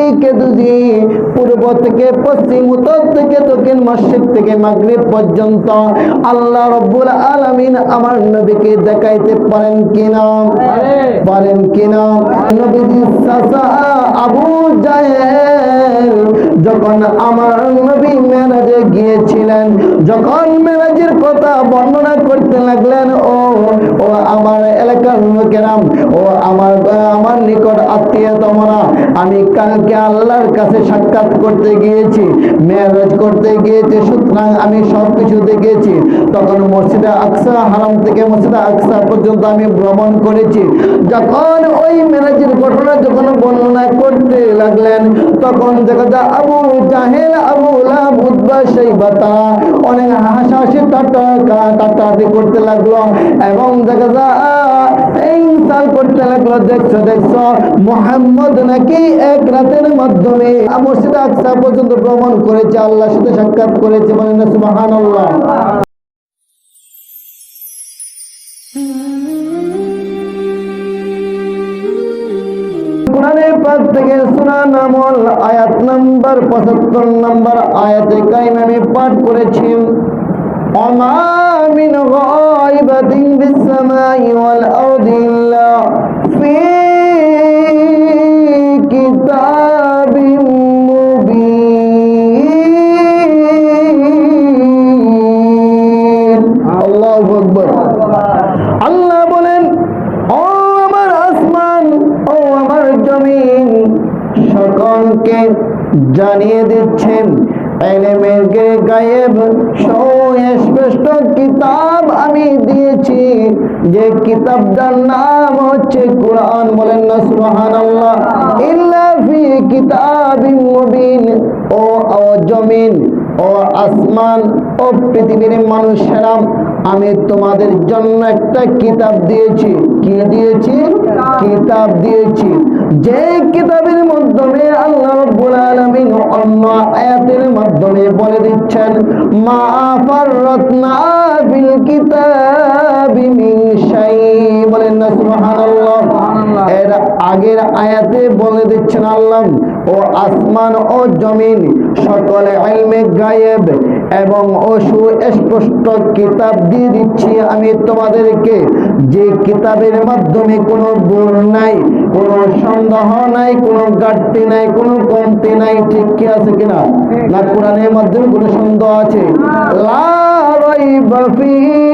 দিকে দুজি, পূর্ব থেকে পশ্চিম, উত্তর থেকে দক্ষিণ, মশরিক থেকে মাগরিব পর্যন্ত আল্লাহ রাব্বুল আলামিন আমার নবীকে দেখাইতে পারেন কিনা? পারেন কিনা? নবীজি চাচা আবু জাহেল যখন আমার নবী মেরাজে গিয়েছিলেন, যখন মেরাজের কথা বর্ণনা করতে লাগলেন, ও আমার এলাকার লোকেরাম, ও আমার নিকট আত্মীয় তোমরা, আমি কালকে আল্লাহর কাছে সাক্ষাৎ করতে গিয়েছি, মেরাজ করতে গিয়েছি, সুতরাং আমি সবকিছু দেখেছি। তখন মসজিদে আকসা, হারাম থেকে মসজিদে আকসা পর্যন্ত আমি ভ্রমণ করেছি। যখন ওই মেরাজের ঘটনা যখন বর্ণনা করতে লাগলেন, তখন দেখা যায় আবু জাহেল, আবু লাহাব, উতবা, শাইবা তারা অনেক হাসাহাসি ঠাট্টা করতে লাগলো এবং দেখা যায় ইনসাল করতে লাগলো, দেখছো মুহাম্মদ নাকি এক রাতের মাধ্যমে মসজিদে আকসা পর্যন্ত ভ্রমণ করেছে, আল্লাহর সাথে সাক্ষাৎ করেছে। বলেন না সুবহানাল্লাহ। কোরআনের পাক থেকে সূরা নামল আয়াত নাম্বার 75 নম্বর আয়াতে কারিমা আমি পাঠ করেছি। ওমা মিন গায়বাতিন ফিস সামাই ওয়াল আরদি ইল্লা ফি কিতাবিম মুবিন। আল্লাহু আকবার। আল্লাহ বলেন, ও আমার আসমান, ও আমার জমিন, সকলকে জানিয়ে দিচ্ছেন ইলমের গায়েব সুস্পষ্ট কিতাব আমি দিয়েছি, যে কিতাবটার নাম হচ্ছে কোরআন। বলেন না সুবহানাল্লাহ। ইল্লা ফি কিতাবিন মুবিন। ও জমিন, ও আসমান, ও পৃথিবীর মানুষেরা, আমি তোমাদের জন্য একটা কিতাব দিয়েছি। কি দিয়েছি? কিতাব দিয়েছি। যে কিতাবের মাধ্যমে আল্লাহ রাব্বুল আলামিন অন্য আয়াতের মাধ্যমে বলে দিচ্ছেন, মা ফাররাতনা ফিল কিতাবি মিন শাই। বলেন না সুবহানাল্লাহ। এর আগের আয়াতে বলে দিচ্ছেন আল্লাহ, ও আসমান ও জমিন সকল ইলমে গায়েব এবং ও সুস্পষ্ট কিতাব দিয়ে দিচ্ছি আমি তোমাদেরকে, যে কিতাবের মাধ্যমে কোনো ভুল নাই, কোনো সন্দেহ নাই, কোনো ঘাটতি নাই, কোনো কমতি নাই। ঠিক কি আছে কিনা? না কোরআনের মাধ্যমে কোনো সন্দেহ আছে? লা রাইবা ফিহি।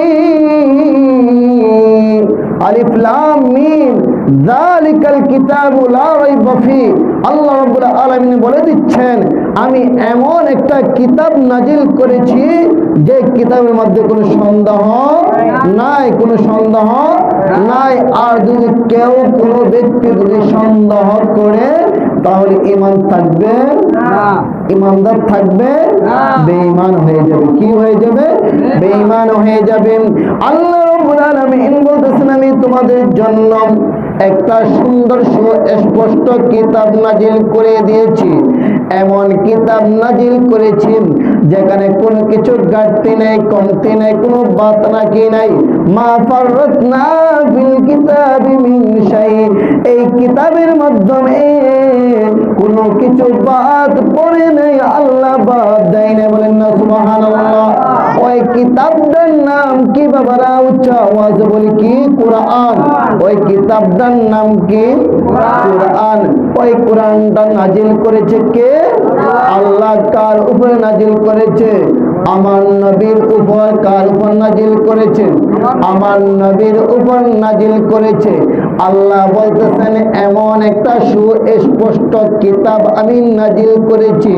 আলিফ লাম মিম, যালিকাল কিতাবু লা রাইবা ফিহি। আল্লাহ রাব্বুল আলামিন বলে দিচ্ছেন, আমি এমন একটা কিতাব নাজিল করেছি যে কিতাবের মধ্যে কোনো সন্দেহ নাই, কোনো সন্দেহ নাই। আর যদি কেউ কোনো ব্যক্তি যদি সন্দেহ করে, তাহলে ঈমান থাকবে না, ঈমানদার থাকবে না, বেঈমান হয়ে যাবে। কি হয়ে যাবে? বেঈমান হয়ে যাবে। আল্লাহ রাব্বুল আলামিন বলতেছেন, আমি তোমাদের জন্য একটা সুন্দর সুস্পষ্ট কিতাব নাজিল করে দিয়েছি। এমন কিতাব নাজিল করেছি যেখানে কোনো কিছু ঘাটতি নেই, কমতি নেই, কোনো বাত নাকি নাই। মা ফাররাতনা ফিল কিতাবি মিন শাই। এই কিতাবের মাধ্যমে কোনো কিছু বাদ পড়ে নেই, আল্লাহ বাদ দেয় না। বলেন না সুবহানাল্লাহ। ওই কিতাবটার নাম কি বাবারা? উচ্চ আওয়াজে বলি কি? কোরআন। ওই কিতাবটার নাম কি? কোরআন। ওই কোরআনটা নাজিল করেছে কে? আল্লাহ। কার উপরে নাজিল করেছে? আমার নবীর উপর। কার উপর নাজিল করেছে? আমার নবীর উপর নাজিল করেছে। আল্লাহ বলতেছেন, এমন একটা সুস্পষ্ট কিতাব আমি নাজিল করেছি,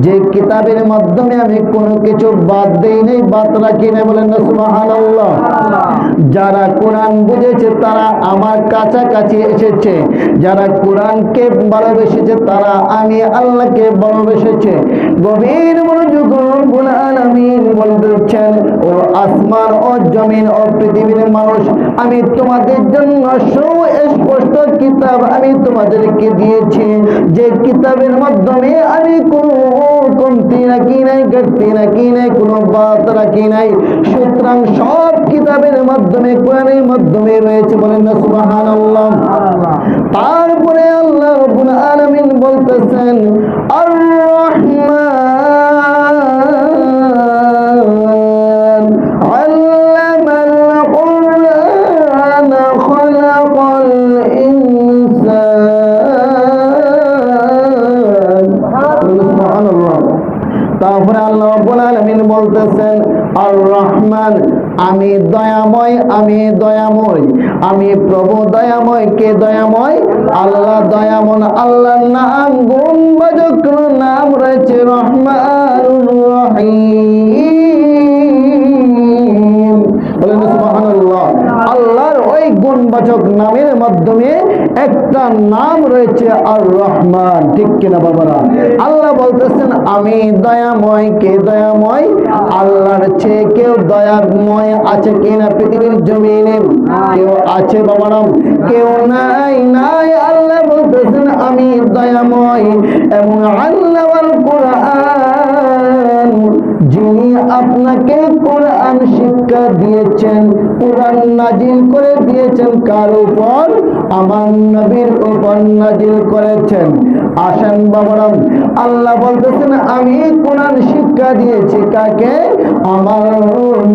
যে কিতাবের মাধ্যমে আমি কোনো কিছু বাদ দেই নাই, বাদ রাখি নাই। বলেন না সুবহানাল্লাহ। যারা কোরআন বুঝেছে তারা আমার কাছাকাছি এসেছে, যারা কোরআনকে ভালোবেসেছে তারা আমি আল্লাহকে ভালোবেসেছে। গভীর মনোযোগ রব্বুল আলামিন বলতেছেন, ও আসমান ও জমিন ও পৃথিবীর মানুষ, আমি তোমাদের জন্য সুস্পষ্ট কিতাব আমি তোমাদেরকে দিয়েছি, যে কিতাবের মাধ্যমে আমি কোনো কমতি রাখি নাই, ঘাটতি রাখি নাই, কোনো বাত রাখি নাই। সুতরাং সব কিতাবের মাধ্যমে, কোরআনের মাধ্যমে রয়েছে। বলেন না সুবহানাল্লাহ। তারপরে আল্লাহ রাব্বুল আলামিন বলতেছেন, বলতেছেন আর রহমান আল্লামাল কুরআন খালাকাল ইনসান। সুবহানাল্লাহ। তারপরে আল্লাহ রাব্বুল আলামিন বলতেছেন আর রহমান, আমি দয়াময়, আমি দয়াময়, আমি প্রভু দয়াময়। কে দয়াময়? আল্লাহ দয়াময়। আল্লাহর নাম গুণবাচক নাম রয়েছে রহমানুর রহিম। বলেন সুবহানাল্লাহ। আল্লাহর ওই গুণবাচক নামের মাধ্যমে একটা নাম রয়েছে আর রহমান। ঠিক কিনা বাবারা? আল্লাহ বলতেছেন আমি দয়াময়। কে দয়াময়? আল্লাহর চেয়ে কেউ দয়াময় আছে কিনা পৃথিবীর জমিনে? কেউ আছে বাবারাম? কেউ নাই, নাই। আল্লাহ বলতেছেন আমি দয়াময়। এবং আল্লাহ আল কুরআন, যিনি আপনাকে কোরআন শিক্ষা দিয়েছেন, কোরআন নাজিল করে দিয়েছেন কার উপর? আমার নবীর উপর নাজিল করেছেন। আসেন বাবারাম, আল্লাহ বলতেছেন আমি কোরআন শিক্ষা দিয়েছি কাকে? আমার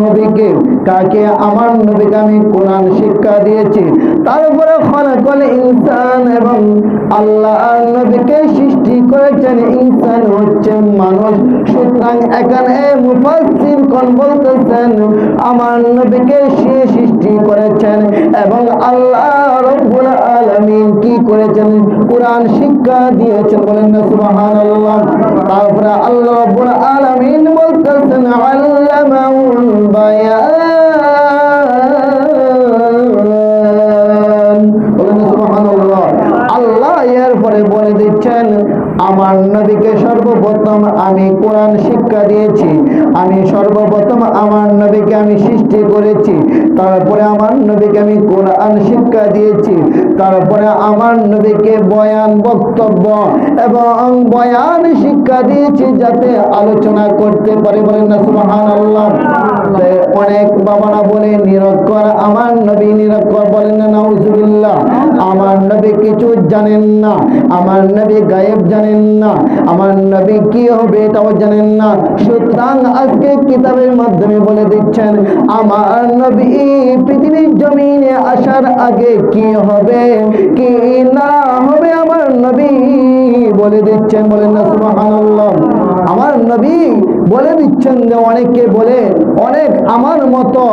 নবীকে। কাকে? আমার নবীকে আমি কোরআন শিক্ষা দিয়েছি। তারপরে খলাকাল ইনসান, এবং আল্লাহ নবীকে সৃষ্টি করেছেন। ইনসান হচ্ছে মানুষ। সুতরাং এখানে মুফাসসিরগণ বলতেছেন আমার নবীকে সে সৃষ্টি করেছেন এবং আল্লাহ রাব্বুল আলামিন কি করেছেন? কোরআন শিক্ষা দিয়েছেন। বলেন না সুবহানাল্লাহ। তারপরে আল্লাহ রাব্বুল আলামিন বলতেছেন আল্লামাউল বায়ান। বলেন সুবহানাল্লাহ। আল্লাহ এরপরে বলে দিচ্ছেন আমার নবীকে সর্বপ্রথম আমি কোরআন শিক্ষা দিয়েছি। আমি সর্বপ্রথম আমার নবীকে আমি সৃষ্টি করেছি। তারপরে আমার নবীকে আমি কোরআন শিক্ষা দিয়েছি। তারপরে আমার নবীকে বয়ান, বক্তব্য এবং বয়ান শিক্ষা দিয়েছি যাতে আলোচনা করতে পারে। বলেন না সুবহানাল্লাহ। অনেক বাবারা বলে নিরক্ষর, আমার নবী নিরক্ষর। বলেন না নাউজুবিল্লাহ। আমার নবী কিছু জানেন না, আমার নবী গায়েব জানেন না, আমার নবী কি হবে এটাও জানেন না। সুতরাং আজকে কিতাবের মাধ্যমে বলে দিচ্ছেন আমার নবী পৃথিবীর জমিনে আসার আগে কি হবে কি না হবে আমার নবী বলে দিচ্ছেন। বলেন না সুবহানাল্লাহ। আমার নবী বলে দিচ্ছেন যে অনেকে বলে, অনেক আমার মতো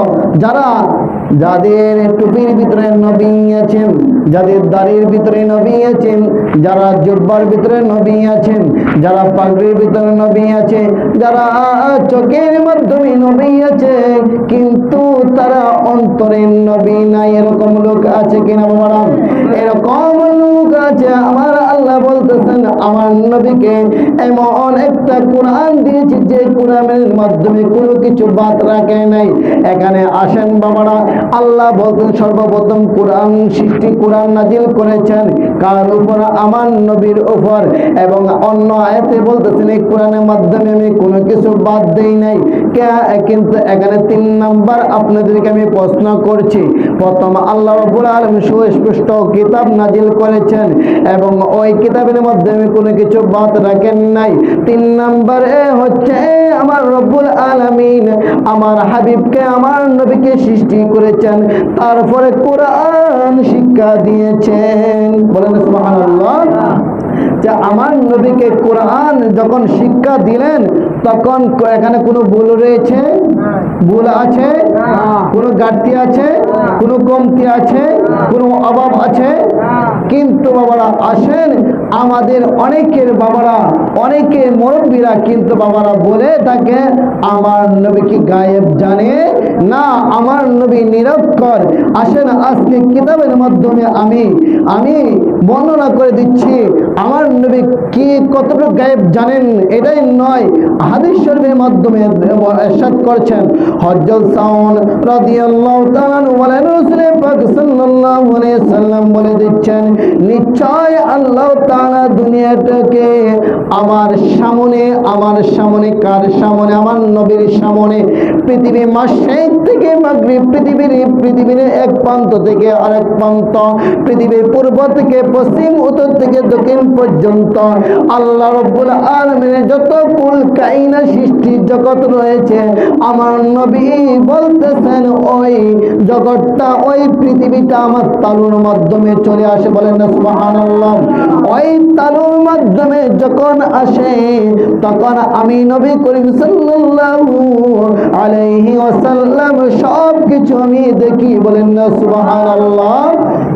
যাদের টুপির ভিতরে নবী আছেন, যাদের দাড়ির ভিতরে নবী আছেন, যারা জুব্বার ভিতরে নবী আছেন, যারা পাগড়ির ভিতরে নবী আছে, যারা চোখের মাধ্যমে নবী আছে, কিন্তু তারা অন্তরের নবী নাই। এরকম লোক আছে কিনা বাবারা? এরকম লোক আছে। আমার আল্লাহ বলতেছেন আমার নবীকে এমন একটা কোরআন দিয়েছি যে কোরআনের মাধ্যমে কোনো কিছু বাদ রাখে নাই। এখানে আসেন বাবারা, আল্লাহ বলতেন সর্বপ্রথম কোরআন সৃষ্টি, কোরআন নাজিল করেছেন কার উপর? আমার নবীর উপর। এবং অন্য আয়াতে বলতেছেন এই কোরআনের মাধ্যমে আমি কোনো কিছু বাদ দেই নাই। কিন্তু এখানে 3 নাম্বার আপনাদেরকে আমি প্রশ্ন করছি। প্রথম আল্লাহ রাব্বুল আলামিন সুস্পষ্ট কিতাব নাজিল করেছেন এবং ওই কিতাবের মাধ্যমে কোনো কিছু বাদ রাখেন নাই। 3 নাম্বারে হচ্ছে আমার রব্বুল আলামিন আমার হাবিবকে, আমার নবীকে সৃষ্টি করেছেন, তারপরে কোরআন শিক্ষা দিয়েছেন। বলেন সুবহানাল্লাহ। যে আমার নবীকে কোরআন যখন শিক্ষা দিলেন তখন এখানে কোনো ভুল রয়েছে? ভুল আছে? কোনো ঘাটতি আছে? কোনো কমতি আছে? কোনো অভাব আছে? কিন্তু বাবারা আসেন, আমাদের অনেকের বাবারা, অনেকে মুরব্বীরা কিন্তু বাবারা বলে থাকে আমার নবী কি গায়েব জানে না, আমার নবী নিরক্ষর। আসেন আজকে কিতাবের মাধ্যমে আমি বর্ণনা করে দিচ্ছি আমার নবী কি কতটুকু গায়েব জানেন। এটাই নয়, হাদিস শরীফের মাধ্যমে ইরশাদ করেছেন হযরত সাউদ রাদিয়াল্লাহু তাআলা বলেন রাসূল পাক সাল্লাল্লাহু আলাইহি সাল্লাম বলে দিচ্ছেন নিশ্চয় আল্লাহ তাআলা দুনিয়াটাকে আমার সামনে কার সামনে? আমার নবীর সামনে। পৃথিবী মাশরিক থেকে মাগরিব, পৃথিবীর এক প্রান্ত থেকে আরেক প্রান্ত, পৃথিবীর পূর্ব থেকে পশ্চিম, উত্তর থেকে দক্ষিণ পর্যন্ত আল্লাহ রাব্বুল আলামিনের যত কুল কায়না সৃষ্টি জগৎ রয়েছে, আমার নবী বলতেছেন ওই জগৎটা, ওই পৃথিবীটা আমার তালুর মাধ্যমে চলে আসে। বলেন না সুবহানাল্লাহ। ওই তালুর মাধ্যমে যখন আসে তখন আমি নবী করিম সাল্লাল্লাহু আলাইহি ওয়াসাল্লাম সব কিছু আমি দেখি। বলেন না সুবহানাল্লাহ।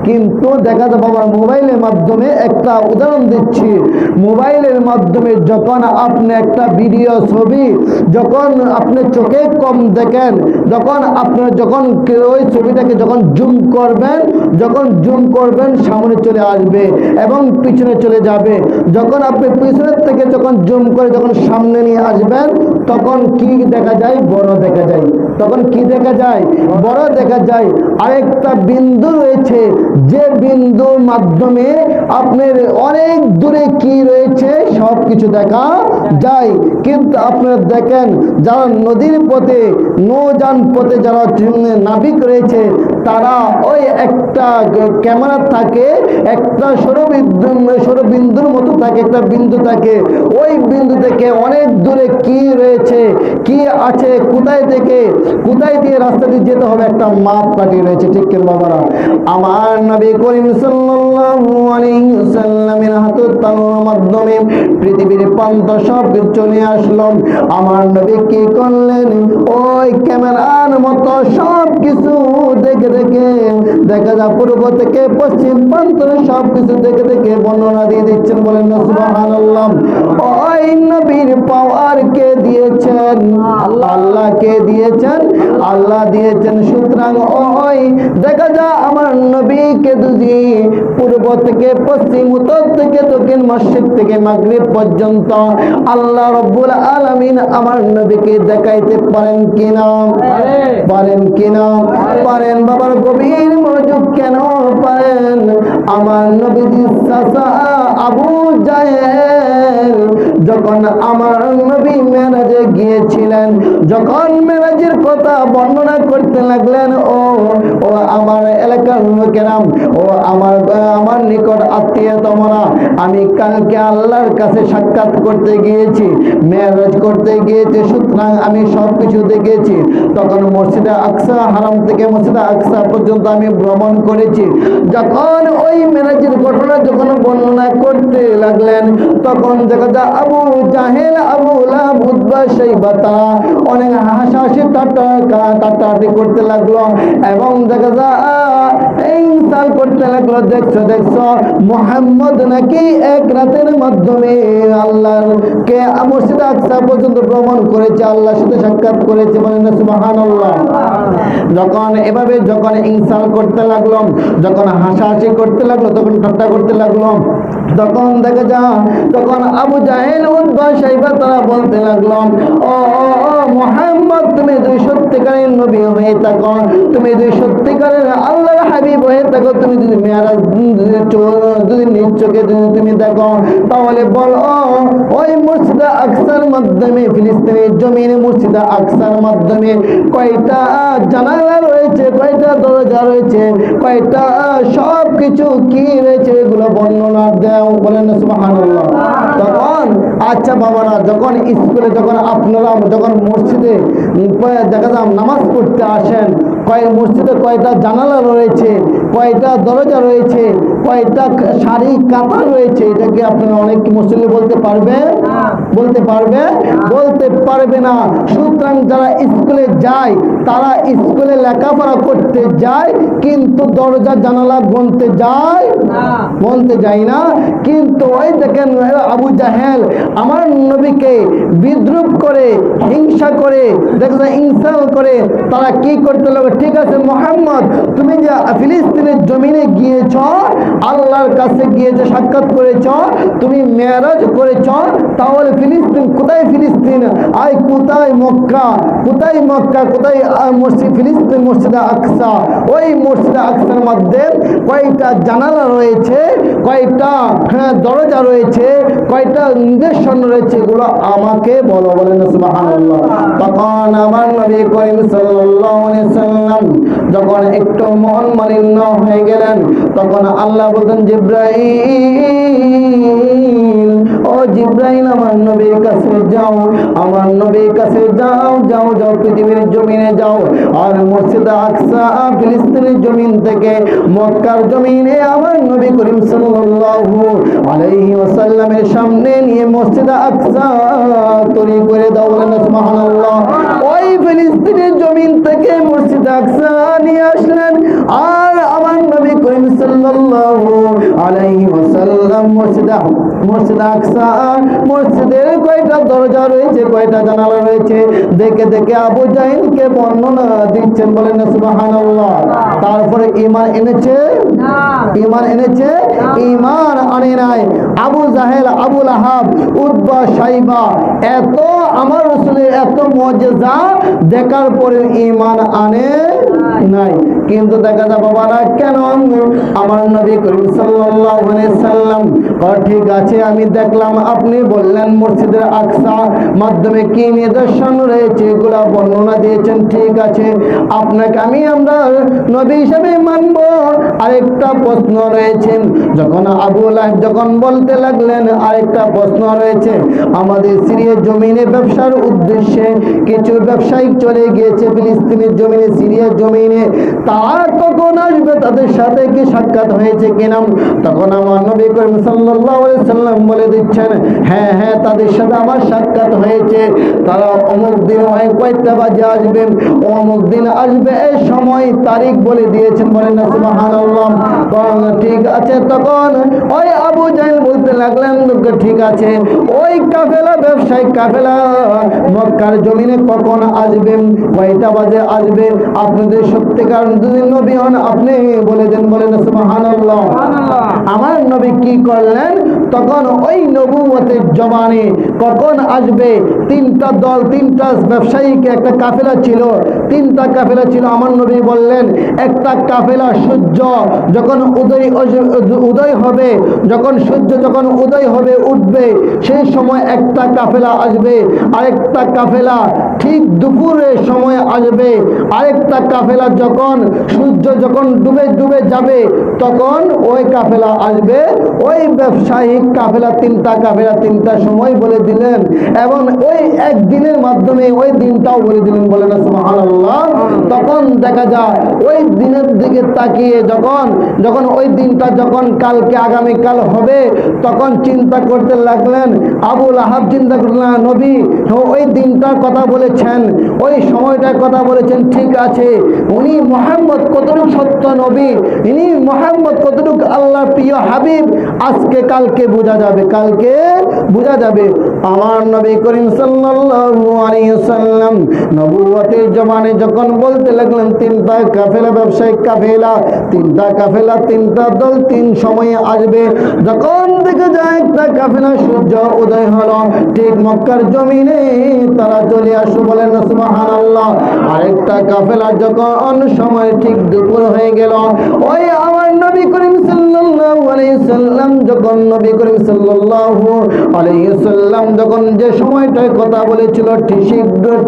কিন্তু দেখা যায় বাবা, মোবাইলের মাধ্যমে একটা উদাহরণ দিচ্ছি, মোবাইলের মাধ্যমে যখন আপনি একটা ভিডিও ছবি যখন আপনি চোখে কম দেখেন, যখন আপনার যখন ওই ছবিটাকে যখন জুম করবেন সামনে চলে আসবে এবং পিছনে চলে যাবে। যখন আপনি পিছনের থেকে যখন জুম করে যখন সামনে নিয়ে আসবেন তখন কি দেখা যায়? বড় দেখা যায়। তখন কি দেখা যায়? বড় দেখা যায়। আরেকটা বিন্দু রয়েছে, যে বিন্দুর মাধ্যমে আপনার অনেক দূরে কি রয়েছে সব কিছু দেখা যায়। কিন্তু আপনারা দেখেন যারা নদীর পথে, নৌযান পথে যারা নাবিক রয়েছে, তারা ওই একটা ক্যামেরা থাকে, একটা সৌরবিন্দুর মতো থাকে, একটা বিন্দু থাকে, ওই বিন্দু থেকে অনেক দূরে কি রয়েছে, কি আছে, কোথায় দিয়ে রাস্তাটি যেতে হবে, একটা মাপ কাটিয়ে রয়েছে। ঠিক কেন বাবারা? আমার নবী করিম সাল্লাল্লাহু আলাইহি ওয়াসাল্লামের হাতের তালুর মাধ্যমে পৃথিবীর প্রান্ত সব চলে আসলো। আমার নবী কি করলেন? ওই ক্যামেরার মতো সব কিছু দেখে দেখা যায় পূর্ব থেকে পশ্চিম প্রান্ত সব কিছু দেখে বর্ণনা দিয়ে দিচ্ছেন। বলেন না সুবহানাল্লাহ। ওই নবীর পাওয়ার কে দিয়েছেন? আল্লাহ কে দিয়েছেন? আল্লাহ দিয়েছেন। সুতরাং ওই দেখা যায় আমার নবীকে যদি পূর্ব থেকে পশ্চিম, উত্তর থেকে দক্ষিণ, মশরিক থেকে মাগরিব পর্যন্ত আল্লাহ রাব্বুল আলামিন আমার নবীকে দেখাইতে পারেন কিনা? পারেন কিনা? পারেন। বাবার গভীর মনোযোগ। কেন পারেন? আমার নবীজি চাচা আবু জাহেল যখন আমার নবী মেরাজে গিয়েছিলেন, যখন মেরাজের কথা বর্ণনা করতে লাগলেন, ও আমার এলাকার লোকেরাম, ও আমার নিকট আত্মীয় তোমরা, আমি কালকে আল্লাহর কাছে সাক্ষাৎ করতে গিয়েছি, মেরাজ করতে গিয়েছি, সুতরাং আমি সব কিছু দেখেছি। তখন মসজিদে আকসা, হারাম থেকে মসজিদে আকসা পর্যন্ত আমি ভ্রমণ করেছি। যখন ওই মেরাজের ঘটনা যখন বর্ণনা করতে লাগলেন, তখন দেখা যায় আবু জাহেল, আবু লাহাব, উতবা, শাইবা তারা অনেক হাসাহাসি ঠাট্টা করতে লাগলো এবং দেখা যায় ইনসাল করতে লাগলো। দেখছো মুহাম্মদ নাকি এক রাতের মাধ্যমে আল্লাহকে মসজিদে আকসা পর্যন্ত ভ্রমণ করেছে, আল্লাহর সাথে সাক্ষাৎ করেছে। বলেন না সুবহানাল্লাহ। যখন এভাবে যখন ইনসাল করতে লাগলো, যখন হাসাহাসি করতে লাগলো, তখন ঠাট্টা করতে লাগলো, তখন দেখা যায় তখন আবু জাহেল, উতবা, শাইবা তারা বলতে লাগলো, ও মুহাম্মদ, তুমি যদি সত্যিকারের নবী হয়ে থাকো, তুমি যদি সত্যিকারের আল্লাহর হাবিব হয়ে থাকো, তুমি যদি মেরাজ যদি নিজ চোখে যদি তুমি দেখো, তাহলে বলো ওই মসজিদে আকসার মাধ্যমে, ফিলিস্তিনের জমিনে মসজিদে আকসার মাধ্যমে কয়টা জানালা রয়েছে, কয়টা দরজা রয়েছে, কয়টা সব কিছু কি রয়েছে, এগুলো বর্ণনা দাও। বলেন না সুবহানাল্লাহ। তখন আচ্ছা বাবারা, যখন স্কুলে যখন আপনারা যখন মসজিদে দেখা যায় নামাজ পড়তে আসেন, মসজিদে কয়টা জানালা রয়েছে, কয়টা দরজা রয়েছে, কয়টা সারি কাতা রয়েছে, এটা কি আপনারা অনেক মসজিদে বলতে পারবে? বলতে পারবে? বলতে পারবে না। সুতরাং যারা স্কুলে যায়, তারা স্কুলে লেখাপড়া করতে যায়, কিন্তু দরজা জানালা গুনতে যায় না। কিন্তু ওই দেখেন আবু জাহেল আমার নবীকে বিদ্রুপ করে, হিংসা করে, দেখা যায় ইনসাল করে, তারা কি করতে লাগবে? ঠিক আছে মুহাম্মদ, তুমি যে ফিলিস্তিনের জমিনে গিয়েছ, আল্লাহর কাছে গিয়েছে, সাক্ষাৎ করেছ, তুমি মেরাজ করেছ, তাহলে ফিলিস্তিন কোথায়? ফিলিস্তিন আই কোথায়? মক্কা। কোথায় মক্কা? কোথায় মসজিদ? ফিলিস্তিন মসজিদে আকসা। ওই মসজিদে আকসার মধ্যে কয়টা জানালা রয়েছে, কয়টা দরজা রয়েছে, কয়টা নিদর্শন রয়েছে, এগুলো আমাকে বলো। বলেন সুবহানাল্লাহ। তখন আমার নবী করিম সাল্লাল্লাহু আলাইহি সাল্লাম যখন একটু মন মালিন্য হয়ে গেলেন, তখন আল্লাহ বলতেন জিবরাইল জিব্রাইল আমার নবীর কাছে যাও, আমার নবীর কাছে যাও, যাও যাও পৃথিবীর জমিনে যাও, আর মসজিদ আকসা ফিলিস্তিনের জমিন থেকে মক্কার জমিনে আমার নবী করিম সাল্লাল্লাহু আলাইহি ওয়াসাল্লামের সামনে নিয়ে মসজিদ আকসা তৈরি করে দাও। বলেন সুবহানাল্লাহ। ওই ফিলিস্তিনের জমিন থেকে মসজিদ আকসা নিয়ে আসলেন, আর আমার নবী করিম সাল্লাল্লাহু আলাইহি ওয়াসাল্লাম মসজিদ আকসা, মসজিদের কয়টা দরজা রয়েছে, কয়টা জানালা রয়েছে দেখে দেখে আবু জাহেলকে বর্ণনা দিচ্ছেন। বলেন সুবহানাল্লাহ। তারপরে ঈমান এনেছে? ঈমান এনেছে? ঈমান আনে নাই। আবু জাহেল, আবু লাহাব, উতবা, শাইবা এত আমার রাসূলের এত মুজিজা দেখার পরে ঈমান আনে নাই। কিন্তু দেখা যায় বাবারা, কেন আমার নবী করিম সাল্লাল্লাহু আলাইহি সাল্লাম ঠিক আছে আমি দেখলাম, আপনি বললেন মসজিদের আকসা মাধ্যমে কি নিদর্শন রয়েছে এগুলা বর্ণনা দিয়েছেন, ঠিক আছে আপনাকে আমরা নবী হিসেবে মানব। আরেকটা প্রশ্ন রয়েছে, যখন আবু লাহাব যখন বলতে লাগলেন আরেকটা প্রশ্ন রয়েছে, আমাদের সিরিয়ার জমিনে ব্যবসার উদ্দেশ্যে কিছু ব্যবসায়িক চলে গিয়েছে ফিলিস্তিনের জমিনে, সিরিয়ার জমিনে, তারা কখন আসবে, তাদের সাথে কি সাক্ষাৎ হয়েছে কিনা? তখন আমার নবী করিম সাল্লাল্লাহু আলাইহি সাল্লাম বলে দিচ্ছেন, হ্যাঁ হ্যাঁ তাদের সাথে আমার সাক্ষাৎ হয়েছে, তারা অমুক দিন কয়টা বাজে আসবে, অমুক দিন আসবে, এই সময় তারিখ বলে দিয়েছেন। বলেন না সুবহানাল্লাহ। ঠিক আছে, তখন ওই আবু জাহেল বলতে লাগলেন ঠিক আছে ওই কাফেলা, ব্যবসায়িক কাফেলা মক্কার জমিনে কখন আসবে, কয়টা বাজে আসবে, আপনাদের সত্যিকার যদি নবী হন আপনি বলে দেন। বলেন সুবহানাল্লাহ। আমার নবী কি করলেন, তখন ওই নবুয়তের জবানে কখন আসবে, তিনটা দল, তিনটা ব্যবসায়িক একটা কাফেলা ছিল, তিনটা কাফেলা ছিল। আমার নবী বললেন একটা কাফেলা সূর্য যখন উদয় হবে, যখন সূর্য যখন উদয় হবে উঠবে সেই সময় একটা কাফেলা আসবে, আরেকটা কাফেলা ঠিক দুপুরের সময় আসবে, আরেকটা কাফেলা যখন সূর্য যখন ডুবে ডুবে যাবে তখন ওই কাফেলা আসবে। ওই ব্যবসায়িক কাফেলা তিনটা কাফেলা তিনটা সময় বলে দিলেন, এবং ওই একদিনের মাধ্যমে ওই দিনটাও বলে দিলেন। বলেন সুবহানাল্লাহ। তখন দেখা যায় ওই দিনের দিকে তাকিয়ে যখন ওই দিনটা যখন কালকে আগামীকাল হবে, তখন চিন্তা করতে লাগলেন আবু লাহাব, চিন্তা করলেন নবী ওই দিনটার কথা বলেছেন, ওই সময়টার কথা বলেছেন, ঠিক আছে উনি মুহাম্মদ কতটুকু সত্য নবী, ইনি মুহাম্মদ কতটুকু আল্লাহর প্রিয় হাবিব, আজকে কালকে বোঝা যাবে, কালকে বোঝা যাবে। আমার নবী করিম সাল্লাল্লাহু আলাইহি ওয়াসাল্লাম নবুয়তের জবানে যখন বলতে লাগলেন তিনটা কাফেলা, ব্যবসায়িক কাফেলা, তিনটা কাফেলা, তিনটা দল তিন সময়ে আসবে, যখন দেখে যায় একটা কাফেলা সূর্য উদয় হলো ঠিক মক্কার জমিনে তারা চলে আসো। বলেন সুবহানাল্লাহ। আরেকটা কাফেলা যখন সময় ঠিক দুপুর হয়ে গেল, ওই আমার নবী করিম সাল্লাল্লাহু আলাইহি সাল্লাম যখন নবী করিম সাল্লাল্লাহু আলাইহি সাল্লাম যখন যে সময়টার কথা বলেছিল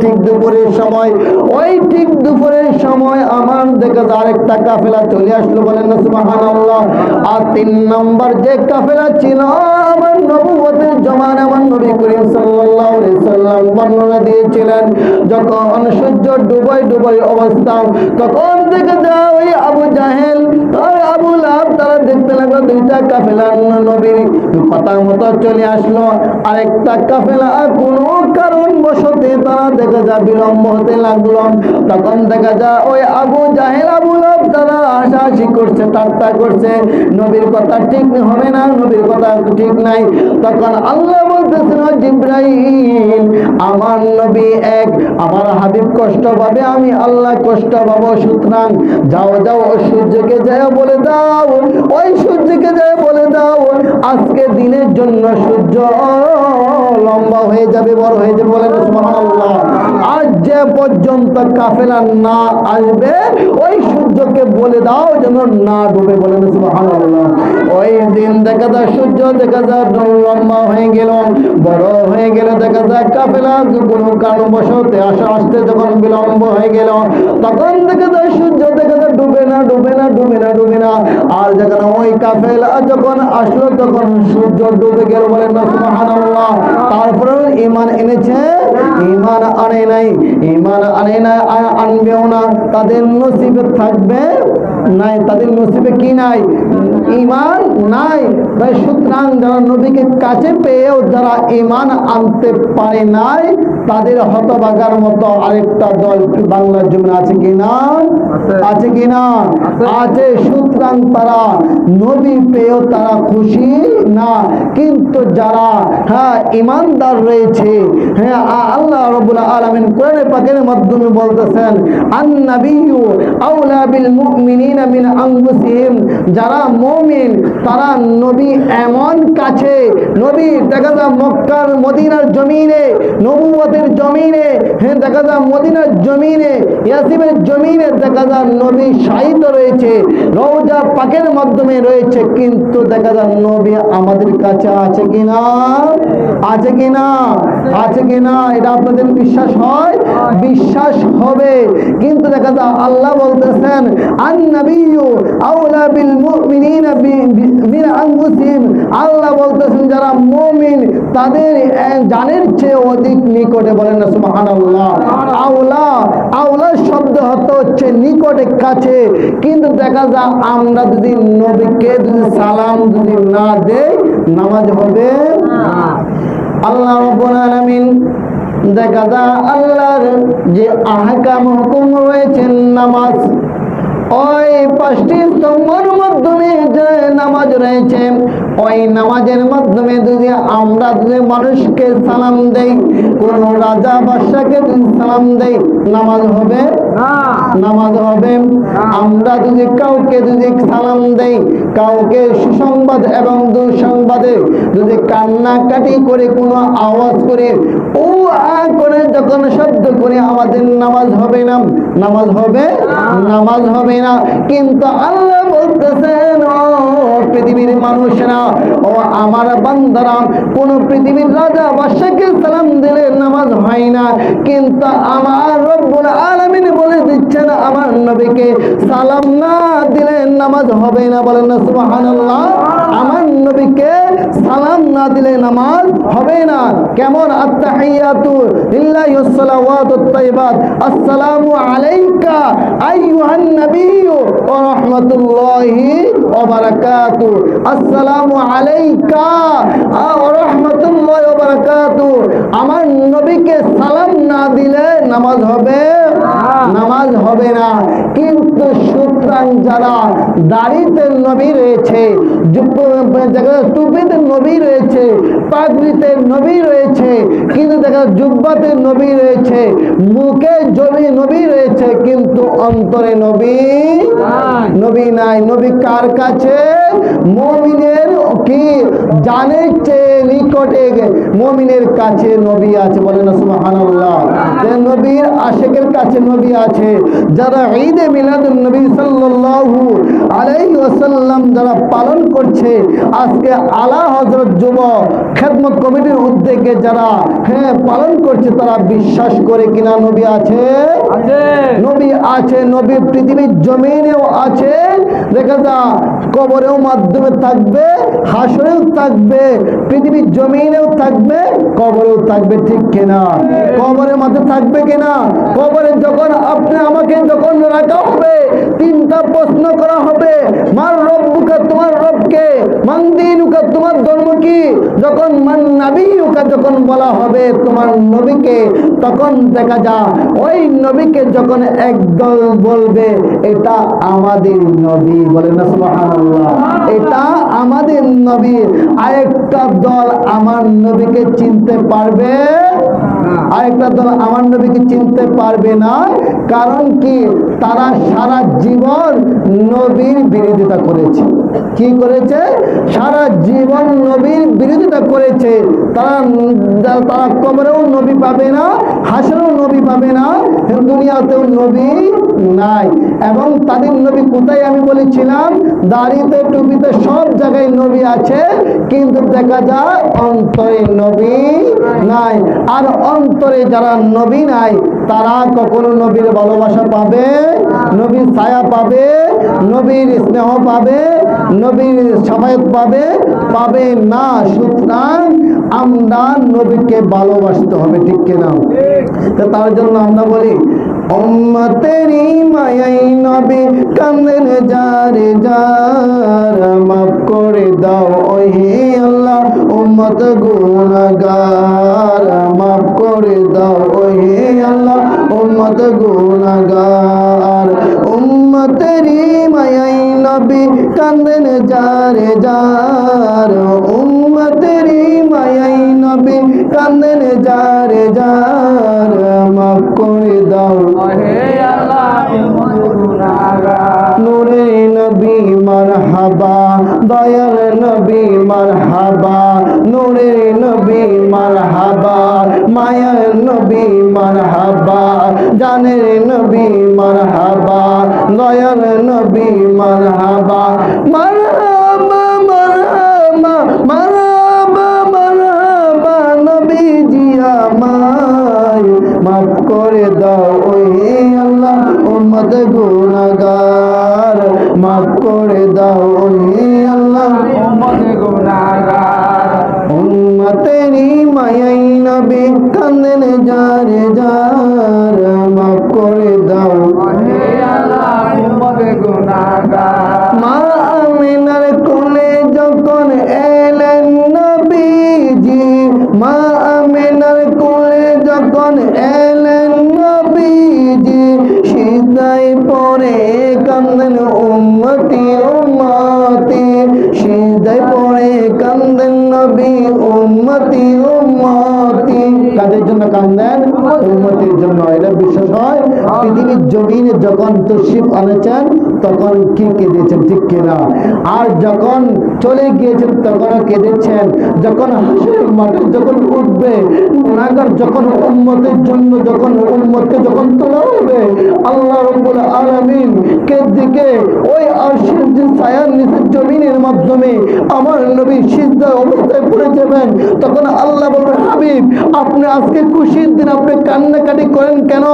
ঠিক দুপুরের সময়, ওই ঠিক দুপুরের সময় আমার দেখে আরেকটা কাফেলা চলে আসলো। বলেন না সুবহানাল্লাহ। আর তিন নম্বর যে কাফেলা ছিল আমার নবুয়তের জমানায় আমার নবী করিম সাল্লাল্লাহু আলাইহি সাল্লাম বর্ণনা দিয়েছিলেন, যখন সূর্য ডুবাই অবস্থা, তখন দেখে যায় ওই আবু জাহেল আর আবু লাহাব তারা দেখতে লাগলো দুইটা কাফেলা নবীর কথা মতো চলে আসলো, আরেকটা কাফেলা কোনো কারণ বশতে তারা দেখা যায় বিলম্ব হতে লাগলো। তখন দেখা যায় ওই আবু জাহেল, আবু লাহাব তারা হাসাহাসি করছে, ঠাট্টা করছে, নবীর কথা ঠিক হবে না, নবীর কথা ঠিক নাই। তখন আল্লাহ বলতেছেন জিবরাইল, আমার নবী এক, আমার হাবিব কষ্ট পাবে, আমি আল্লাহ কষ্ট পাবো, সুতরাং যাও যাও ওই সূর্যকে যায় বলে দাও, ওই সূর্যকে যায় বলে দাও আজকে দিনের জন্য সূর্য লম্বা হয়ে যাবে, বড় হয়ে যাবে। বলেন সুবহানাল্লাহ। আজ যে পর্যন্ত কাফেলা না আসবে ওই সূর্যকে বলে দাও যেন না ডুবে। বলেন সুবহানাল্লাহ। ওই দিন দেখা যায় সূর্য দেখা যায় লম্বা হয়ে গেল, বড় হয়ে গেল, দেখা যায় কাফেলা কোনো কারণবশত আসতে যখন বিলম্ব হয়ে গেল, তখন দেখা যায় সূর্য দেখা যায় ডুবে না ডুবে না ডুবে না ডুবে না। আর যখন ওই কাফেলা যখন আসলো তখন সূর্য ডুবে গেল, বলেন না সুবহানাল্লাহ। তারপরে ঈমান এনেছে, ঈমান আনে নাই, ঈমান আনে না, আনবেও না, তাদের নসিবে থাকবে নাই, তাদের নসিবে কি নাই? ঈমান নাই। তাই সুতরাং যারা নবীকে কাছে পেয়েও যারা ঈমান আনতে পারে নাই, তাদের হতভাগার মতো আরেকটা দল বাংলার জমিনে আছে কিনা? আছে কিনা? আছে। সুতরাং তারা নবী পেয়েও তারা খুশি না। কিন্তু যারা ঈমানদার রয়েছে, আল্লাহ রাব্বুল আলামিন কোরআন পাকের মাধ্যমে বলতেছেন, আন-নাবিয়্যু আওলা বিল মুমিনিনা মিন আনফুসিহিম। যারা মুমিন তারা নবী এমন কাছে, নবী দেখা যায় মক্কার মদিনার জমিনে, নবুয়তের জমিনে, দেখা যায় মদিনার জমিনে, ইয়াসিবের জমিনে দেখা যায় নবী শাহিদ রয়েছে, রওজা পাকের মাধ্যমে রয়েছে, কিন্তু দেখা যায় নবী আমাদের কাছে আছে কিনা? আছে কিনা? আছে কিনা? এটা আপনাদের বিশ্বাস হয়? বিশ্বাস হবে। কিন্তু দেখা যায় আল্লাহ বলতেছেন, আন-নাবিয়্যু আওলা বিল মুমিনিনা মিন আনফুসিহিম। আল্লাহ বলতেছেন যারা মুমিন তাদের জানের চেয়ে অধিক নিকটে, বলেন না সুবহানাল্লাহ। আওলা, আওলা শব্দ হচ্ছে নিকটে, কাছে। কিন্তু দেখা যায় আমরা যদি নবীকে যদি সালাম যদি না দেই, নামাজ হবে? আল্লাহ রাব্বুল আলামিন দেখা যায় আল্লাহর যে আহকাম হুকুম রয়েছে নামাজ, ওই 5টি স্তম্ভের মাধ্যমে যে নামাজ রয়েছে, ওই নামাজের মাধ্যমে যদি আমরা যদি মানুষকে সালাম দেই, কোন রাজা বাদশাকে যদি সালাম দেই, নামাজ হবে? নামাজ হবে। আমরা যদি কাউকে যদি সালাম দেই, কাউকে সুসংবাদ এবং দুঃসংবাদে যদি কান্নাকাটি করে কোনো আওয়াজ করে ও করে যখন শব্দ করে, আমাদের নামাজ হবে না? নামাজ হবে? নামাজ হবে না। কিন্তু আল্লাহ বলতেছেন, ও পৃথিবীর মানুষরা, ও আমার বান্দারা, কোন পৃথিবীর রাজা বাদশাকে সালাম দিলে নামাজ হয় না, কিন্তু আমার রব্বুল আলামিন বলে দিচ্ছেন আমার নবীকে সালাম না দিলে নামাজ হবে না, বলেন না সুবহানাল্লাহ। আমার নবীকে সালাম না দিলে নামাজ হবে না। কেমন? আত্তাহিয়াতু লিল্লাহি ওয়াস সালাওয়াতুত তাইয়্যিবাত, আসসালামু আলাইকা আইয়ুহান নাবিয়্যু ওয়া রাহমাতুল্লাহি ওয়া বারাকাতুহু, আসসালামু আলাইকা ওয়া রাহমাতুল্লাহি ওয়া বারাকাতুহু। আমার নবীকে সালাম না দিলে নামাজ হবে? নামাজ হবে না। কিন্তু সুতরাং যারা দাড়িতে নবী রয়েছে, টুপিতে নবী রয়েছে, পাগড়িতে নবী রয়েছে, কিন্তু দেখা জুব্বাতে নবী রয়েছে, মুখে নবী রয়েছে, কিন্তু অন্তরে নবী নবী নাই। নবী কার কাছে? মুমিনের কি জানের চেয়ে নিকটে মুমিনের কাছে নবী আছে, বলেন না সুবহানাল্লাহ। যে নবীর আশিকের কাছে নবী আছে। যারা ঈদে মিলাদুন নবী সাল্লাল্লাহু আলাইহি ওয়াসাল্লাম যারা পালন করছে, আজকে আলা হযরত যুব খেদমত কমিটির উদ্যোগে যারা পালন করছে, তারা বিশ্বাস করে কিনা নবী আছে? নবী আছে। নবী পৃথিবীর জমিনেও আছে, দেখা যা কবরেও মাধ্যমে থাকবে, হাসরেও থাকবে, পৃথিবীর জমিনেও থাকবে, কবরেও থাকবে, ঠিক কিনা? কবরের মধ্যে থাকবে কিনা? কবরে যখন আপনি আমাকে যখন রাখা হবে, 3টা প্রশ্ন করা হবে, মার রব্বুকা, তোমার রবকে, মান দীনুকা, তোমার ধর্ম কি, যখন মান নাবিয়ুকা যখন বলা হবে তোমার নবীকে, তখন দেখা যা ওই নবীকে যখন একদল বলবে এটা আমাদের নবী, বলেন না সুবহানাল্লাহ, এটা আমাদের নবী, আরেকটা দল আমার নবীকে চিনতে পারবে, আরেকটা দল আমার নবীকে চিনতে পারবে না। কারণ কি? তারা সারা জীবন নবীর বিরোধিতা করেছে। কি করেছে? সারা জীবন নবীর বিরোধিতা করেছে। তারা কবরেও নবী পাবে না, হাসরেও নবী পাবে না, দুনিয়াতেও নবী নাই। এবং তাদের নবী কোথায়? আমি বলেছিলাম দাড়িতে, টুপিতে, সব জায়গায় নবী আছে, কিন্তু দেখা যায় অন্তরে নবী না। নাই আর অন্তরে যারা নবী নাই তারা কখনো নবীর ভালোবাসা পাবে, নবীর ছায়া পাবে, নবীর স্নেহ পাবে, নবীর শাফায়াত পাবে? পাবে না। সুতরাং আমরা নবীকে ভালোবাসতে হবে, ঠিক কিনা? তো তার জন্য আমরা বলি উম্মতেরি মায়াই নবী কান্দেন যারে যার, মাফ করে দাও ওহে আল্লাহ উম্মত গুনাহগার, মাফ করে দাও ওহে আল্লাহ উম্মত গুনাহগার। উম্মতেরি মায়াই নবী কান্দেন যারে যার, উম্মতেরি মায়াই নবী কান্দেন যারে যার, মাফ করে দাও নূরে নবী মারহাবা, দয়াল নবী মারহাবা, নূরে নবী মারহাবা, মায়ার নবী মারহাবা, জানের নবী মারহাবা, দয়াল নবী মারহাবা, মারহাবা মারহাবা মারহাবা মারহাবা নবীজি আমায় মাফ করে দাও ওহে আল্লাহ উম্মত গুনাহগার, মাফ করে দাও ওহে আল্লাহ উম্মত গুনাহগার। উম্মতেরি মায়াই নবী কান্দেন যারে যার, মাফ করে দাও ওহে আল্লাহ উম্মত গুনাহগার। মা আমিনার কোলে যখন এলেন নবীজি, মা আমিনার কোলে যখন এলেন নবীজি, সিজদায় পড়ে কান্দেন উম্মতি উম্মতি, সিজদায় পড়ে কান্দেন নবী উম্মতি উম্মতি। কাদের জন্য কান্দেন? উম্মতির জন্য। এটা বিশ্বাস হয় পৃথিবীর জমিনে যখন তশরিফ আনেছেন তখন কি কেঁদেছেন, ঠিক কিনা? আর যখন চলে গিয়েছেন তখনও কেঁদেছেন। যখন হাসরের মাঠে যখন উঠবে গুনাহগার, যখন উম্মতের জন্য যখন উম্মতকে যখন তোলা হবে, আল্লাহ রাব্বুল আলামিন কে দিকে ওই আরশের যে ছায়ার নিচে জমিনের মাধ্যমে আমার নবী সিজদা অবস্থায় পড়ে যাবেন, তখন আল্লাহ বলবেন হাবিব আপনি আজকে খুশির দিন, আপনি কান্নাকাটি করেন কেন?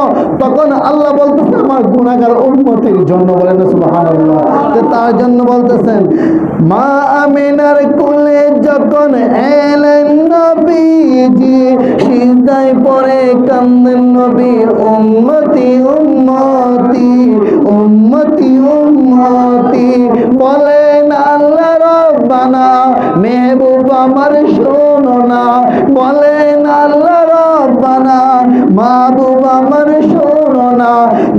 তখন আল্লাহ বলতেছে আমার গুনাহগার উম্মতের জন্য। বলেন না সুবহানাল্লাহ। তার জন্য বলতেছেন মা আমিনার কোলে যখন এলেন নবীজি, সিজদায় পড়ে কান্দেন নবী উম্মতি উম্মতি উম্মতি উম্মতি। বলেন আল্লাহ রব্বানা মেহবুব আমার শোনো না, বলেন আল্লাহ রব্বানা মাহবুব আমার শোনো না,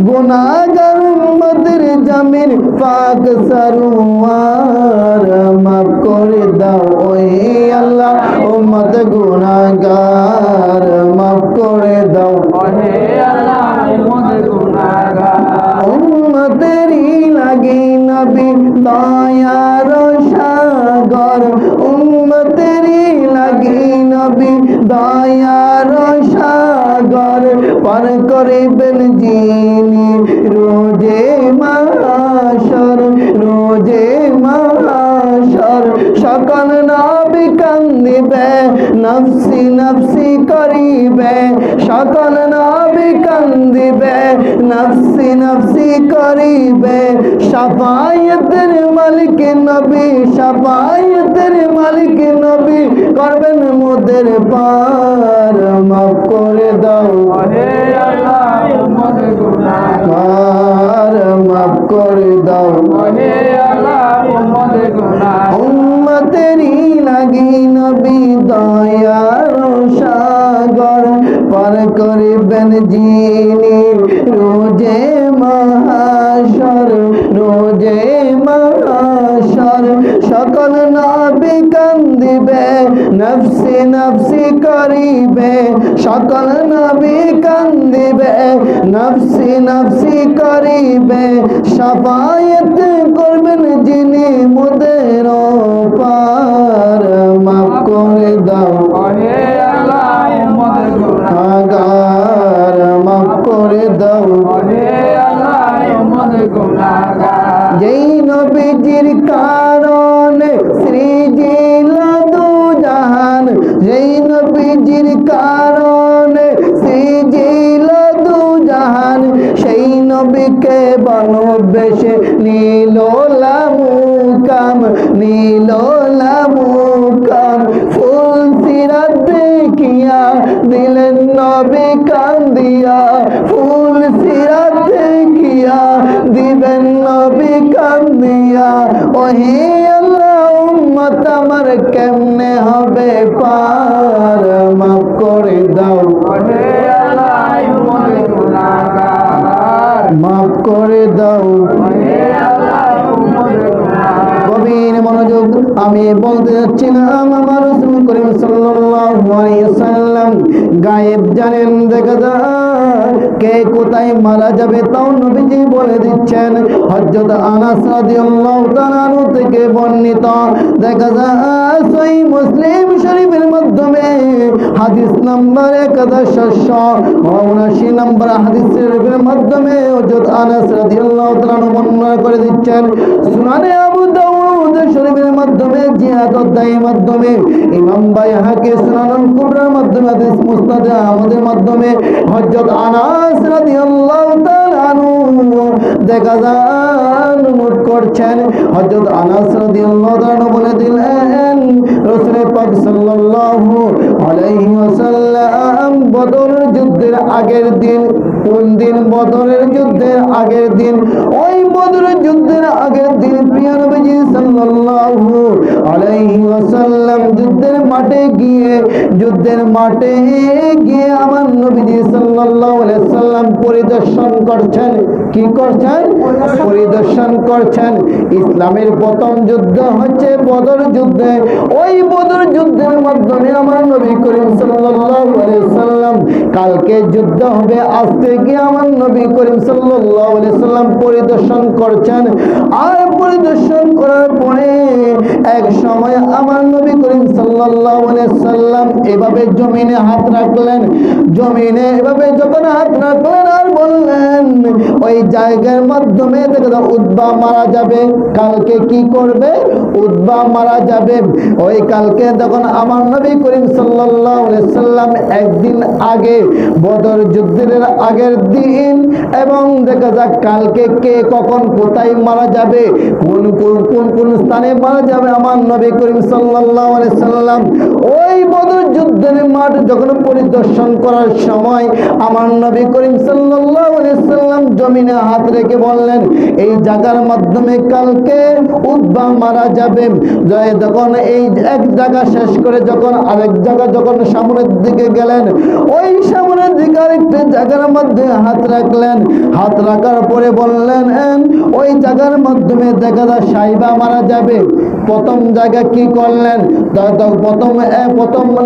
গুনাহগার উম্মতের জামিন পাক সরওয়ার, মাফ করে দাও ওহে আল্লাহ উম্মত গুনাহগার, মাফ করে দাও ওহে আল্লাহ উম্মত গুনাহগার। উম্মতেরই লাগি নবী দয়ার সাগর, উম্মতেরই লাগি নবী দয়ার সাগর, পার করিবেন যিনি রোজে মাহশর, রোজে মাহশর। সকল নবী কান্দিবে নফসি নফসি করিবে, সকল নবী কান্দিবে নফসি নফসি করিবে। শাফায়াতের মালিক নবী, শাফায়াতের মালিক নবী করবেন মোদের পার, মাফ করে দাও ওহে আল্লাহ উম্মত গুনাহগার, মাফ করে দাও ওহে আল্লাহ উম্মত গুনাহগার। উম্মতেরই লাগি নবী দয়ার সাগর, পার করিবেন যিনি রোজে মাহশর, রোজে মাহশর। সকল নবী কান্দিবে নফসি নফসি করিবে, সকল নবী কান্দিবে নফসি নফসি করিবে। শাফায়াত করবেন যিনি মোদের পার, মাফ করে দাও ওহে আল্লাহ উম্মত গুনাহগার, মাফ করে দাও ওহে আল্লাহ উম্মত গুনাহগার। যেই নবীজির কারণে সৃজিল দু জাহান, যেই নবী নবীজির কারণে সিজিল দু জাহান, সেই নবীকে বনবেশে নীল লামুকাম, নীল লামুকাম। ফুল সিরাত দেখিয়া দিলেন নবী কান্দিয়া, ফুল সিরাত দেখিয়া দিবেন নবী কান্দিয়া। ওহে আল্লাহ উম্মত আমার কেমনে হবে পার, মাফ করে দাও মাফ করে দাও। গভীর মনোযোগ, আমি বলতে যাচ্ছিলাম আমার রাসূল করিম সাল্লাল্লাহু আলাইহি ওয়াসাল্লাম গায়েব জানেন। দেখা যায় কে কোথায় মারা যাবে তাও নবীজি বলে দিচ্ছেন। হযরত আনাস রাদিয়াল্লাহু তাআলা আনহু থেকে বর্ণিত, দেখা যায় সহিহ মুসলিম শরীফের মাধ্যমে হাদিস নাম্বার 1779 নম্বর হাদিস শরীফের মাধ্যমে হযরত আনাস রাদিয়াল্লাহু তাআলা আনহু বর্ণনা করে দিচ্ছেন। সুনানে আবু দাউদ শরীফের মাধ্যমে, জিহাদ অধ্যায়ের মাধ্যমে, ইমাম বাইহাকি সুনানুল কুবরার মাধ্যমে, হাদিস মুসনাদে আহমদের মাধ্যমে হযরত আনাস রাদিয়াল্লাহু তাআলা আনহু দেখা যায় নোট করছেন। হযরত আনাস রাদিয়াল্লাহু তাআলা আনহু বলে দিলেন রাসূল পাক সাল্লাল্লাহু আলাইহি ওয়াসাল্লাম বদরের যুদ্ধের আগের দিন, কোন দিন? বদরের যুদ্ধের আগের দিন। ওই বদরের যুদ্ধের আগের দিন প্রিয় নবীজি সাল্লাল্লাহু আলাইহি ওয়াসাল্লাম যুদ্ধের মাঠে গিয়ে আমার নবীজি সাল্লাল্লাহু আলাইহি ওয়াসাল্লাম পরিদর্শন করছেন। কি করছেন? পরিদর্শন করছেন। ইসলামের প্রথম যুদ্ধ হচ্ছে বদর যুদ্ধ। ওই বদর যুদ্ধের মাধ্যমে আমার নবী করিম সাল্লাল্লাহু আলাইহি ওয়াসাল্লাম, কালকে যুদ্ধ হবে, আজকে গিয়ে আমার নবী করিম সাল্লাল্লাহু আলাইহি ওয়াসাল্লাম পরিদর্শন করছেন। আর পরিদর্শন করার পরে এক সময় আমার নবী করিম সাল্লাল্লাহু আলাইহি ওয়াসাল্লাম এভাবে জমিনে হাত রাখলেন। জমিনে এভাবে যখন হাত রাখলেন আর বললেন ওই জায়গার মাধ্যমে দেখো উতবা মারা যাবে। কালকে কি করবে? উতবা মারা যাবে। ওই কালকে যখন আমার নবী করিম সাল্লাল্লাহু আলাইহি ওয়াসাল্লাম একদিন আগে, বদর যুদ্ধের আগের দিন, এবং দেখা যাক কালকে কে কখন কোথায় মারা যাবে, কোন কোন কোন কোন স্থানে মারা যাবে, আমার নবী করিম সাল্লাল্লাহু আলাইহি ওয়াসাল্লাম ওই বদর যুদ্ধের মাঠ যখন পরিদর্শন করার সময় আমার নবী করিম সাল্লাল্লাহু আলাইহি ওয়াসাল্লাম জমিনে হাত রেখে বললেন এই জায়গার মাধ্যমে কালকে উতবা মারা যাবে। যখন এই এক জায়গা শেষ করে যখন আরেক জায়গা যখন সামনের দিকে গেলেন, ওই সামনের দিকে আরেকটা জায়গার মধ্যে হাত রাখলেন। হাত রাখার পরে বললেন ওই জায়গার মাধ্যমে দেখা যায় সাইবা মারা যাবে। প্রথম জায়গা কি করলেন? প্রথম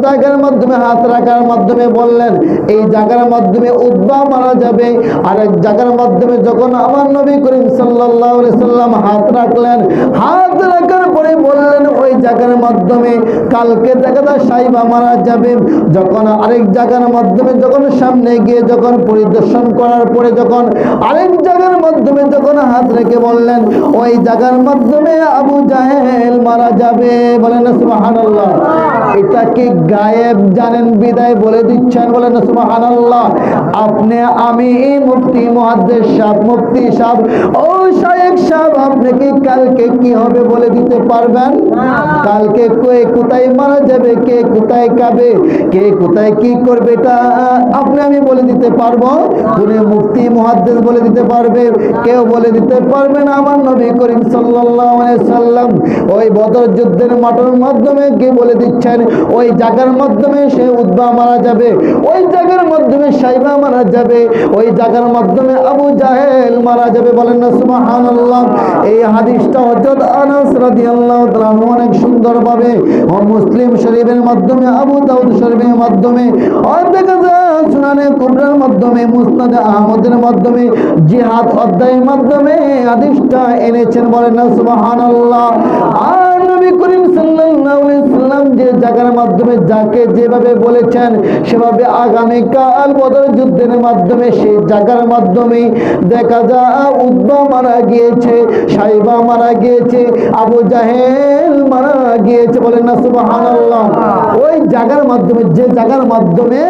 জায়গার মাধ্যমে হাত রাখার মাধ্যমে বললেন এই জায়গার মাধ্যমে উতবা মারা যাবে। আরেক জায়গার মাধ্যমে যখন আমার নবী করিম সাল্লাল্লাহু আলাইহি ওয়াসাল্লাম হাত রাখলেন, হাত রাখার পরে বললেন ওই জায়গার মাধ্যমে কালকে দেখা যায় সাইবা মারা যাবে। যখন আরেক জায়গার মাধ্যমে যখন সামনে গিয়ে যখন পরিদর্শন করার পরে যখন আরেক জায়গার মাধ্যমে যখন হাত রেখে বললেন ওই জায়গার মাধ্যমে আবু জাহেল মারা যাবে। বলেন না সুবহানাল্লাহ। এটা কি গায়েব জানেন বিদায় বলে দিচ্ছেন? বলেন না সুবহানাল্লাহ। আপনি, আমি, মুফতি, মুহাদ্দিস সাহেব, মুফতি সাহেব, ও শায়েখ সাহেব, আপনি কি কালকে কি হবে বলে দিতে পারবেন? কালকে কে কোথায় মারা যাবে, কে কোথায় খাবে, কে কোথায় কি করবে, এটা আপনি আমি বলে দিতে পারবো? কোন মুফতি মুহাদ্দিস বলে দিতে পারবে? কেউ বলে দিতে পারবে না। আমার নবী করিম সাল্লাল্লাহু আলাইহি সাল্লাম ওই বদর যুদ্ধের মাঠের মাধ্যমে কে বলে দিচ্ছেন ওই জায়গার মাধ্যমে সে উতবা মারা যাবে, ওই জায়গার মাধ্যমে সাইবা মারা যাবে, ওই জায়গার মাধ্যমে আবু জাহেল মারা যাবে। বলেন না সুবহানাল্লাহ। এই হাদিসটা হযরত আনাস রাদিয়াল্লাহু তাআলা অনেক সুন্দরভাবে মুসলিম শরীফের মাধ্যমে, আবু দাউদ শরীফের মাধ্যমে, আর দেখা যায় সুনানে কুবরার মাধ্যমে, মুসনাদে আহমদের মাধ্যমে, জিহাদ অধ্যায়ের মাধ্যমে হাদিসটা এনেছেন। বলেন না সুবহানাল্লাহ। আর নবী করিম সাল্লাল্লাহু আলাইহি ওয়াসাল্লাম সাল্লাম যে জায়গার মাধ্যমে যাকে যেভাবে বলেছেন সেভাবে আগামীকাল বদর যুদ্ধের মাধ্যমে সেই জায়গার মাধ্যমে দেখা যায় উতবা মারা গিয়েছে, সাইবা মারা গিয়েছে, আবু জাহেল মারা গিয়েছে, বলেন না সুবহানাল্লাহ। ওই জায়গার মাধ্যমে, যে জায়গার মাধ্যমে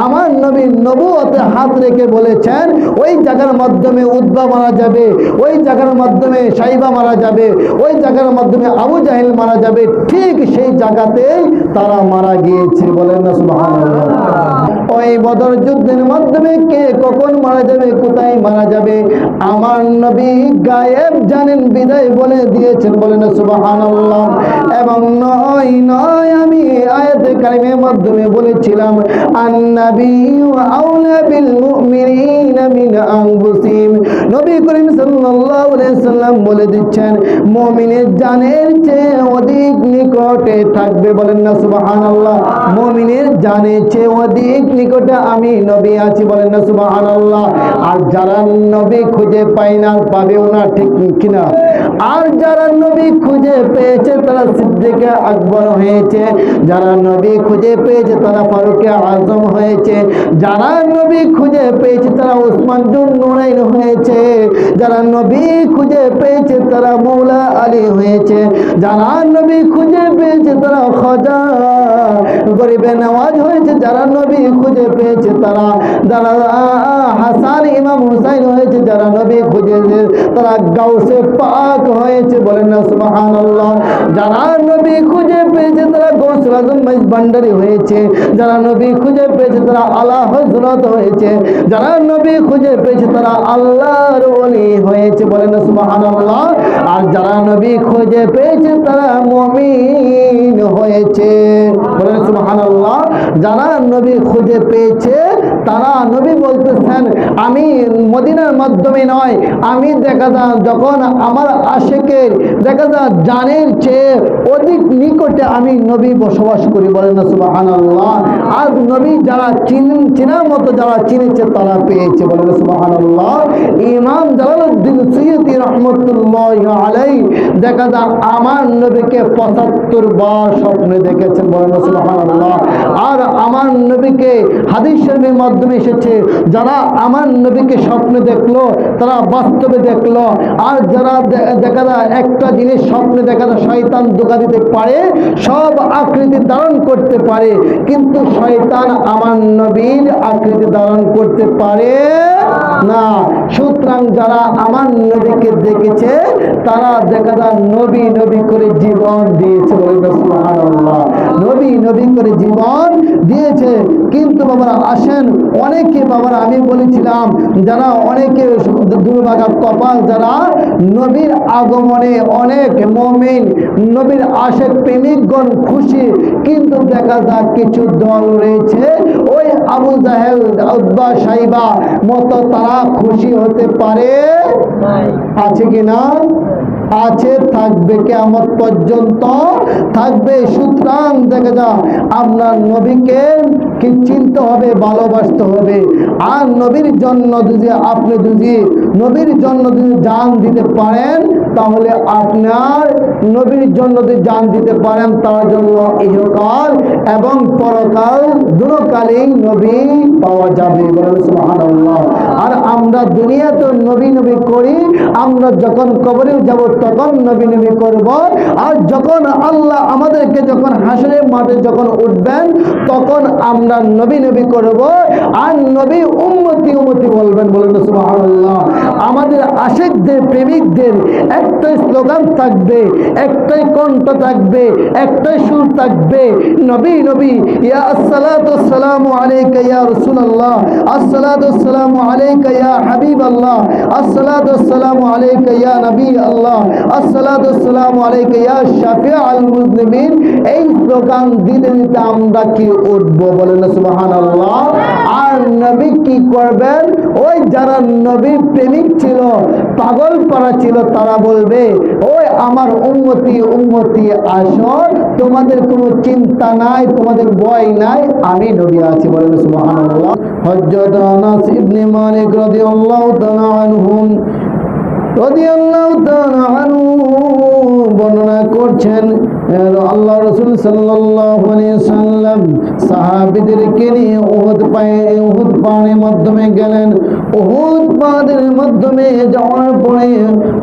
আমার নবী নবুয়তে হাত রেখে বলেছেন ওই জায়গার মাধ্যমে উতবা মারা যাবে, ওই জায়গার মাধ্যমে সাইবা মারা যাবে, ওই জায়গার মাধ্যমে আবু জাহেল মারা যাবে, ঠিক সেই জায়গাতেই তারা মারা গিয়েছে, বলেন না সুবহানাল্লাহ। ওই বদর যুদ্ধের মাধ্যমে কে কখন মারা যাবে, কোথায় মারা যাবে আমার নবী গায়েব জানেন, বিদায় বলে দিয়েছেন, বলেন না সুবহানাল্লাহ। এবং নয় নয় আমি আয়াতে কারিমের মাধ্যমে বলেছিলাম আন-নাবিয়্যু আওলা বিল মুমিনিনা মিন আনফুসিহিম, নবী করিম সাল্লাল্লাহু আলাইহি সাল্লাম বলে দিচ্ছেন মুমিনের জানের চেয়ে অধিক নিকটে থাকবে, বলেন না সুবহানাল্লাহ। মুমিনের জানের চেয়ে অধিক নিকটে আমি নবী আছি, বলেন না সুবহানাল্লাহ। আর যারা নবী খুঁজে পায় না পাবেও না, ঠিক কিনা? আর যারা নবী খুঁজে পেয়েছে তারা সিদ্দিকে আকবর হয়েছে, যারা নবী খুঁজে পেয়েছে তারা ফারুকে আজম হয়েছে, যারা নবী খুঁজে পেয়েছে তারা উসমান জুন নুরাইন হয়েছে, যারা নবী খুঁজে পেয়েছে তারা মৌলা আলী হয়েছে, যারা নবী খুঁজে পেয়েছে তারা খাজা গরিবে নওয়াজ হয়েছে, যারা নবী খুঁজে পেয়েছে তারা হাসান ইমাম হুসাইন হয়েছে, যারা নবী খুঁজে তারা গাউসে পাক হয়েছে, বলেন না সুবহানাল্লাহ। যারা নবী খুঁজে পেয়েছে তারা গৌসুল আজম মাইজ ভান্ডারী হয়েছে, যারা নবী খুঁজে পেয়েছে তারা আলা হযরত হয়েছে, যারা নবী খুঁজে পেয়েছে তারা আল্লাহর ওলি হয়েছে, বলেন না সুবহানাল্লাহ। আর যারা নবী খুঁজে পেয়েছে তারা মুমিন হয়েছে, বলেন সুবহানাল্লাহ। যারা নবী খুঁজে পেয়েছে তারা, নবী বলতেছেন আমি মদিনার মাধ্যমে নয়, আমি দেখা যায় যখন আমার আশেকের দেখা যায় জানের চেয়ে অধিক নিকটে আমি নবী বসবাস করি, বলেন না সুবহানাল্লাহ। আর নবী যারা চিনার মতো যারা চিনেছে তারা পেয়েছে, বলেন না সুবহানাল্লাহ। ইমাম জালালউদ্দিন সুয়ুতী রাহমাতুল্লাহি আলাইহি দেখা যায় আমার নবীকে ৭৫ বার স্বপ্নে দেখেছেন, বলেন না সুবহানাল্লাহ। আর আমার নবীকে হাদিস শরীফের মাধ্যমে এসেছে যারা আমার নবীকে স্বপ্নে দেখলো তারা বাস্তবে দেখলো। আর যারা দেখা যায় একটা জিনিস স্বপ্নে দেখা যায় শয়তান ধোঁকা দিতে পারে, সব আকৃতি ধারণ করতে পারে, কিন্তু শয়তান আমার নবীর আকৃতি ধারণ করতে পারে না। সুতরাং যারা আমার নবীকে দেখেছে তারা দেখা যায় নবী নবী করে জীবন দিয়েছে, বলেন সুবহানাল্লাহ। নবী নবী করে জীবন দিয়েছে। কিন্তু বাবারা আসেন, অনেকে বাবারা আমি বলেছিলাম যারা অনেকে দুর্ভাগা কপাল, যারা নবীর আগমনে অনেক মুমিন নবীর আশেক প্রেমিকগণ খুশি, কিন্তু দেখা যায় কিছু দল রয়েছে ওই আবু জাহেল উতবা সাইবা মতো তারা খুশি হতে পারে, আছে কিনা? আছে, থাকবে, কিয়ামত পর্যন্ত থাকবে। সুতরাং দেখা যায় আপনার নবীকে কি চিনতে হবে, ভালোবাসতে হবে। আর নবীর জন্য যদি আপনি নবীর জন্য যদি জান দিতে পারেন তাহলে আপনার নবীর জন্য যদি জান দিতে পারেন তার জন্য ইহকাল এবং পরকাল দুটোকালেই নবী পাওয়া যাবে, বলেন সুবহানাল্লাহ। আর আমরা দুনিয়াতে নবী নবী করি, আমরা যখন কবরে যাব তখন নবী নবী করব। আর যখন আল্লাহ আমাদেরকে যখন হাসরের মাঠে যখন উঠবেন তখন আমরা নবী নবী করব। আর নবী উম্মতি উম্মতি বলবেন, বলেন সুবহানাল্লাহ। আমাদের আশিকদের প্রেমিকদের একটাই স্লোগান থাকবে, একটাই কণ্ঠ থাকবে, একটাই সুর থাকবে, নবী নবী। ইয়া আসসালাতু ওয়াসসালামু আলাইকা ইয়া রাসূলুল্লাহ, আসসালাতু ওয়াসসালামু আলাইকা ইয়া হাবিবাল্লাহ, আসসালাতু ওয়াসসালামু আলাইকা ইয়া নবী আল্লাহ, আসসালাতু ওয়াসসালামু আলাইকা ইয়া শাফিউল মুজনিবিন। এই স্লোগান দিতে দিতে আমরা কি উঠবো, বলেন সুবহানাল্লাহ। আর নবী কি করবেন? ওই যারা নবী প্রেমিক ছিল, পাগল পারা ছিল, তারা বলবে ওই আমার উম্মতি উম্মতি আসো, তোমাদের কোনো চিন্তা নাই, তোমাদের ভয় নাই, আমি নবী আছি, বলেন সুবহানাল্লাহ। হযরত আনাস ইবনে মালিক রাদিয়াল্লাহু তাআলা আনহু বর্ণনা করছেন আল্লাহ রাসূল সাল্লাল্লাহু আলাইহি ওয়াসাল্লাম সাহাবীদেরকে নিয়ে উহুদ পাহাড়ের মাধ্যমে গেলেন। উহুদ পাহাড়ের মাধ্যমে যাওয়ার পরে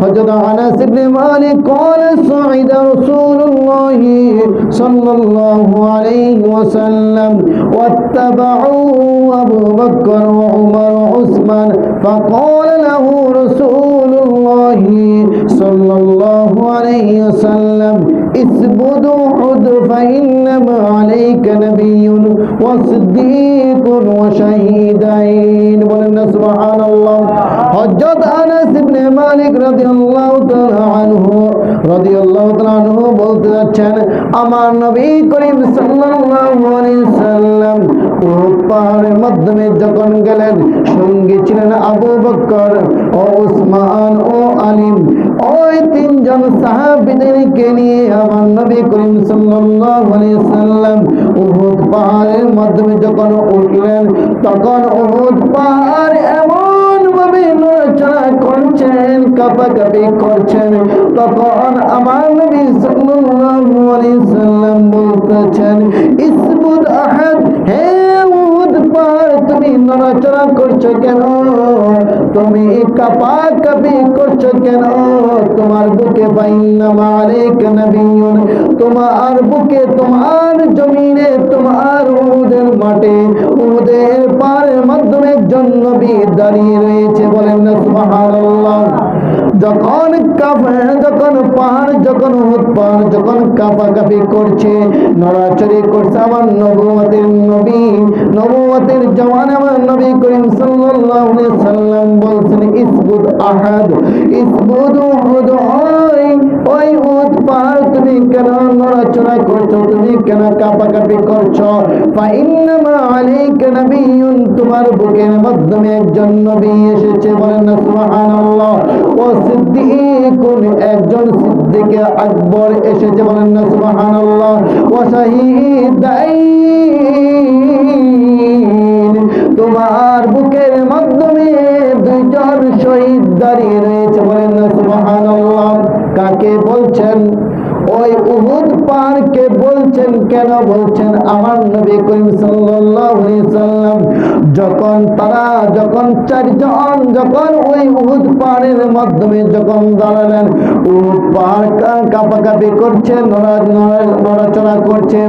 হযরত আনাস ইবনে মালিক قال صعد رسول الله صلى الله عليه وسلم واتبعوا أبو بكر وعمر وعثمان فقال له رسول الله صلى الله عليه وسلم اثبت أحد فإنما عليك نبي وصديق وشهيدين বলেন সুবহানাল্লাহ। হযরত আনাস ইবনে মালিক রাদিয়াল্লাহু তাআলা আনহু বলতে যাচ্ছেন, আমার নবী করিম সাল্লাল্লাহু আলাইহি সাল্লাম উহুদ পাহাড়ের মাধ্যমে যখন গেলেন, সঙ্গে ছিলেন আবু বকর ও উসমান ও আলী। ওই তিনজন সাহাবীদেরকে নিয়ে আমার নবী করিম সাল্লাল্লাহু আলাইহি সাল্লাম উহুদ পাহাড়ের মাধ্যমে যখন উঠলেন, তখন উহুদ পাহাড় এমন ভাবে নড়াচড়া করছেন, কাঁপাকাঁপি করছেন। তখন আমার নবী সাল্লাল্লাহু আলাইহি সাল্লাম বলতেছেন, ইসবুত আহাদ, হে উহুদ পাহাড় তুমি নড়াচড়া করছো কেন? তুমি কাঁপাকাঁপি করছো কেন? তোমার বুকে বাইন্নামা আলাইকা নাবিয়্যুন, তোমার বুকে, তোমার জমিনে, তোমার উহুদের মাঠে, উহুদের পাহাড়ের মাধ্যমে একজন নবী দাঁড়িয়ে রয়েছে। বলেন না সুবহানাল্লাহ। যখন পাহাড়, যখন উহুদ পাহাড় যখন কাঁপাকাঁপি করছে, নড়াচড়ি করছে, আমার নবুয়তের জওয়ান আমার নবী করিম সাল্লাল্লাহু আলাইহি সাল্লাম বলছেন, ইসবুত আহাদ, ইসবুত উহুদ, ওই উহুদ পাহাড় তুমি কেন নড়াচড়া করছো? তুমি কেন কাঁপাকাঁপি করছো? ফাইন্নামা আলাইকা নাবিয়্যুন, তোমার বুকের মাধ্যমে একজন নবী এসেছে। বলেন না সুবহানাল্লাহ। ও সিদ্দিকুন, একজন সিদ্দিকে আকবর এসেছে। বলেন না সুবহানাল্লাহ। ও শাহীদাইন, তোমার বুকের মাধ্যমে দুইজন শহীদ দাঁড়িয়ে রয়েছে। বলেন না সুবহানাল্লাহ। কাকে বলছেন? ওই উহুদ পাহাড়কে বলছেন। কেন বলছেন? আমার নবী করিম সাল্লাল্লাহু আলাইহি সাল্লাম যখন চারজন যখন ওই উহুদ পাহাড়ের মাধ্যমে যখন দাঁড়ালেন, উহুদ পাহাড় কাঁপাকাঁপি করছে, নড়াচড়া করছে।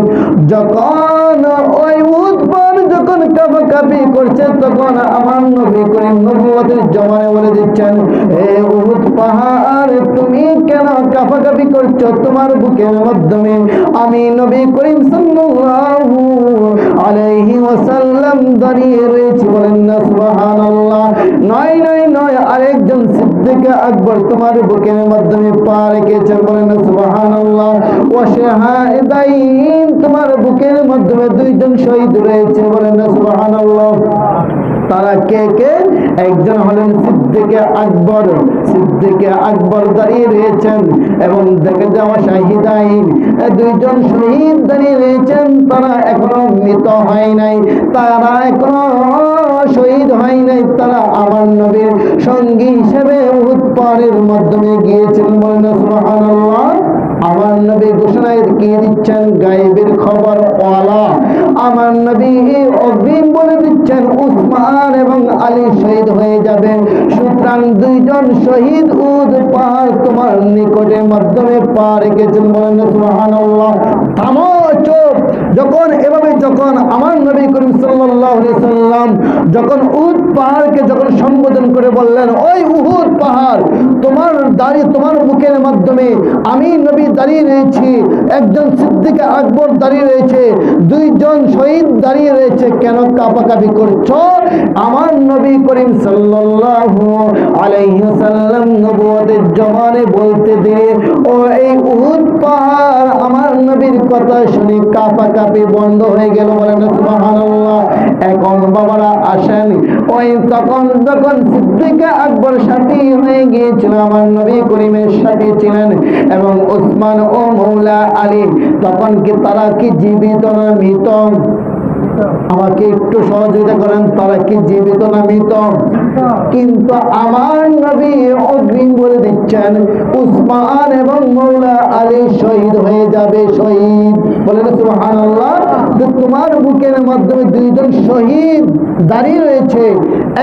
যখন ওই উহুদ পাহাড় যখন কাঁপাকাঁপি করছে, তখন আমার নবী করিম নবুয়তের জমানে বলে দিচ্ছেন, হে উহুদ পাহাড় তুমি কেন কাঁপাকাঁপি করছো? তোমার বুকের মাধ্যমে আমি নবী করিম সাল্লাল্লাহু আলাইহি ওয়াসাল্লাম দাঁড়িয়ে রয়েছি। বলেন না সুবহানাল্লাহ। নয়, আরেকজন সিদ্দিক আকবর তোমার বুকের মাধ্যমে পা রেখেছেন। বলেন না সুবহানাল্লাহ। ওয়া শাহাদাইন, তোমার বুকের মাধ্যমে দুইজন শহীদ রয়েছে। বলেন না সুবহানাল্লাহ। তারা কে কে? একজন হলেন সিদ্দিকে আকবর দাঁড়িয়ে রয়েছেন, এবং দেখে যাওয়া শাহিদাইন, দুইজন শহীদ দাঁড়িয়ে রয়েছেন। তারা এখনো মৃত হয় নাই, তারা এখনো শহীদ হয় নাই, তারা আমার নবীর সঙ্গী হিসেবে উহুদ পাহাড়ের মাধ্যমে গিয়েছেন। বলেন না সুবহানাল্লাহ। আমার নবী ঘোষণা দিয়ে দিচ্ছেন, গায়েবের খবর ওয়ালা আমার নবী অগ্রিম বলে দিচ্ছেন, উসমান এবং আলী শহীদ হয়ে যাবেন। সুতরাং দুইজন শহীদ উহুদ পাহাড় তোমার নিকটের মাধ্যমে পা রেখেছেন। বলেন না সুবহানাল্লাহ। থামো, চুপ। যখন আমার নবী করিম সাল্লাল্লাহু আলাইহি সাল্লাম যখন উহুদ পাহাড়কে যখন সম্বোধন করে বললেন, ওই উহুদ পাহাড় তোমার বুকের মাধ্যমে আমি নবী দাঁড়িয়ে রয়েছি, একজন সিদ্দিক আকবর দাঁড়িয়ে রয়েছে, দুইজন শহীদ দাঁড়িয়ে রয়েছে, কেন কাঁপাকাঁপি করছো? আমার নবী করিম সাল্লাল্লাহু আলাইহি ওয়াসাল্লাম নবুয়তের জমানে বলতে দিয়ে ও এই উহুদ পাহাড় আমার নবীর কথা শুনে কাঁপাকাঁপি বন্ধ হয়ে গেল। বলেন সুবহানাল্লাহ। এখন বাবারা আসেন, ওই তখন সিদ্দিক আকবর সাথী হয়ে গিয়েছিল, আমার নবী করিমের সাথে ছিলেন, এবং ওসমান ও মৌলা আলী তখন কি তারা কি জীবিত না মৃত? আমাকে একটু সহযোগিতা করেন, তারা কি জীবিত না মৃত? কিন্তু আমার নবী অগ্রিম বলে দিচ্ছেন উসমান এবং মৌলা আলী শহীদ হয়ে যাবে, শহীদ। বলেন সুবহানাল্লাহ। তোমার বুকের মাধ্যমে দুইজন শহীদ দাঁড়িয়ে রয়েছে,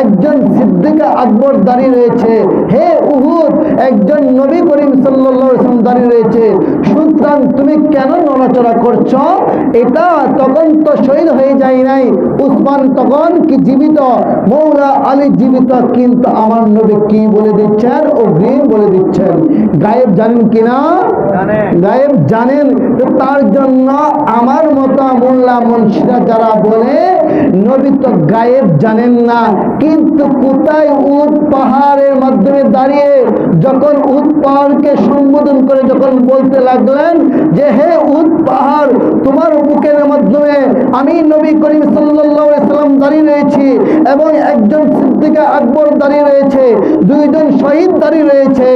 একজন সিদ্দিকা আকবর দাঁড়িয়ে রয়েছে, হে উহুদ একজন নবী করিম সাল্লাল্লাহু আলাইহি ওয়াসাল্লাম দাঁড়িয়ে রয়েছে, সুতরাং তুমি কেন নড়াচড়া করছো? এটা তখন তো শহীদ হয়ে যায় নাই, উসমান তখন কি জীবিত, মৌলা আলী জীবিত। কিন্তু আমার নবী কি বলে দিচ্ছেন? অগ্রিম বলে দিচ্ছেন। গায়েব জানেন কিনা? গায়েব জানেন। তার জন্য আমার মতো মোল্লা মুন্সিরা যারা বলে নবী তো গায়েব জানেন না, কিন্তু কোথায় উট পাহাড়ের মাধ্যমে দাঁড়িয়ে যখন উট পাহাড়কে সম্বোধন করে যখন বলতে লাগলেন যে হে উট পাহাড়, তোমার বুকের মাধ্যমে আমি নবী করিম সাল্লাল্লাহু আলাইহি সাল্লাম দাঁড়িয়ে রয়েছি এবং একজন সিদ্দিকা আকবর দাঁড়িয়ে রয়েছে, দুইজন শহীদ দাঁড়িয়ে রয়েছে,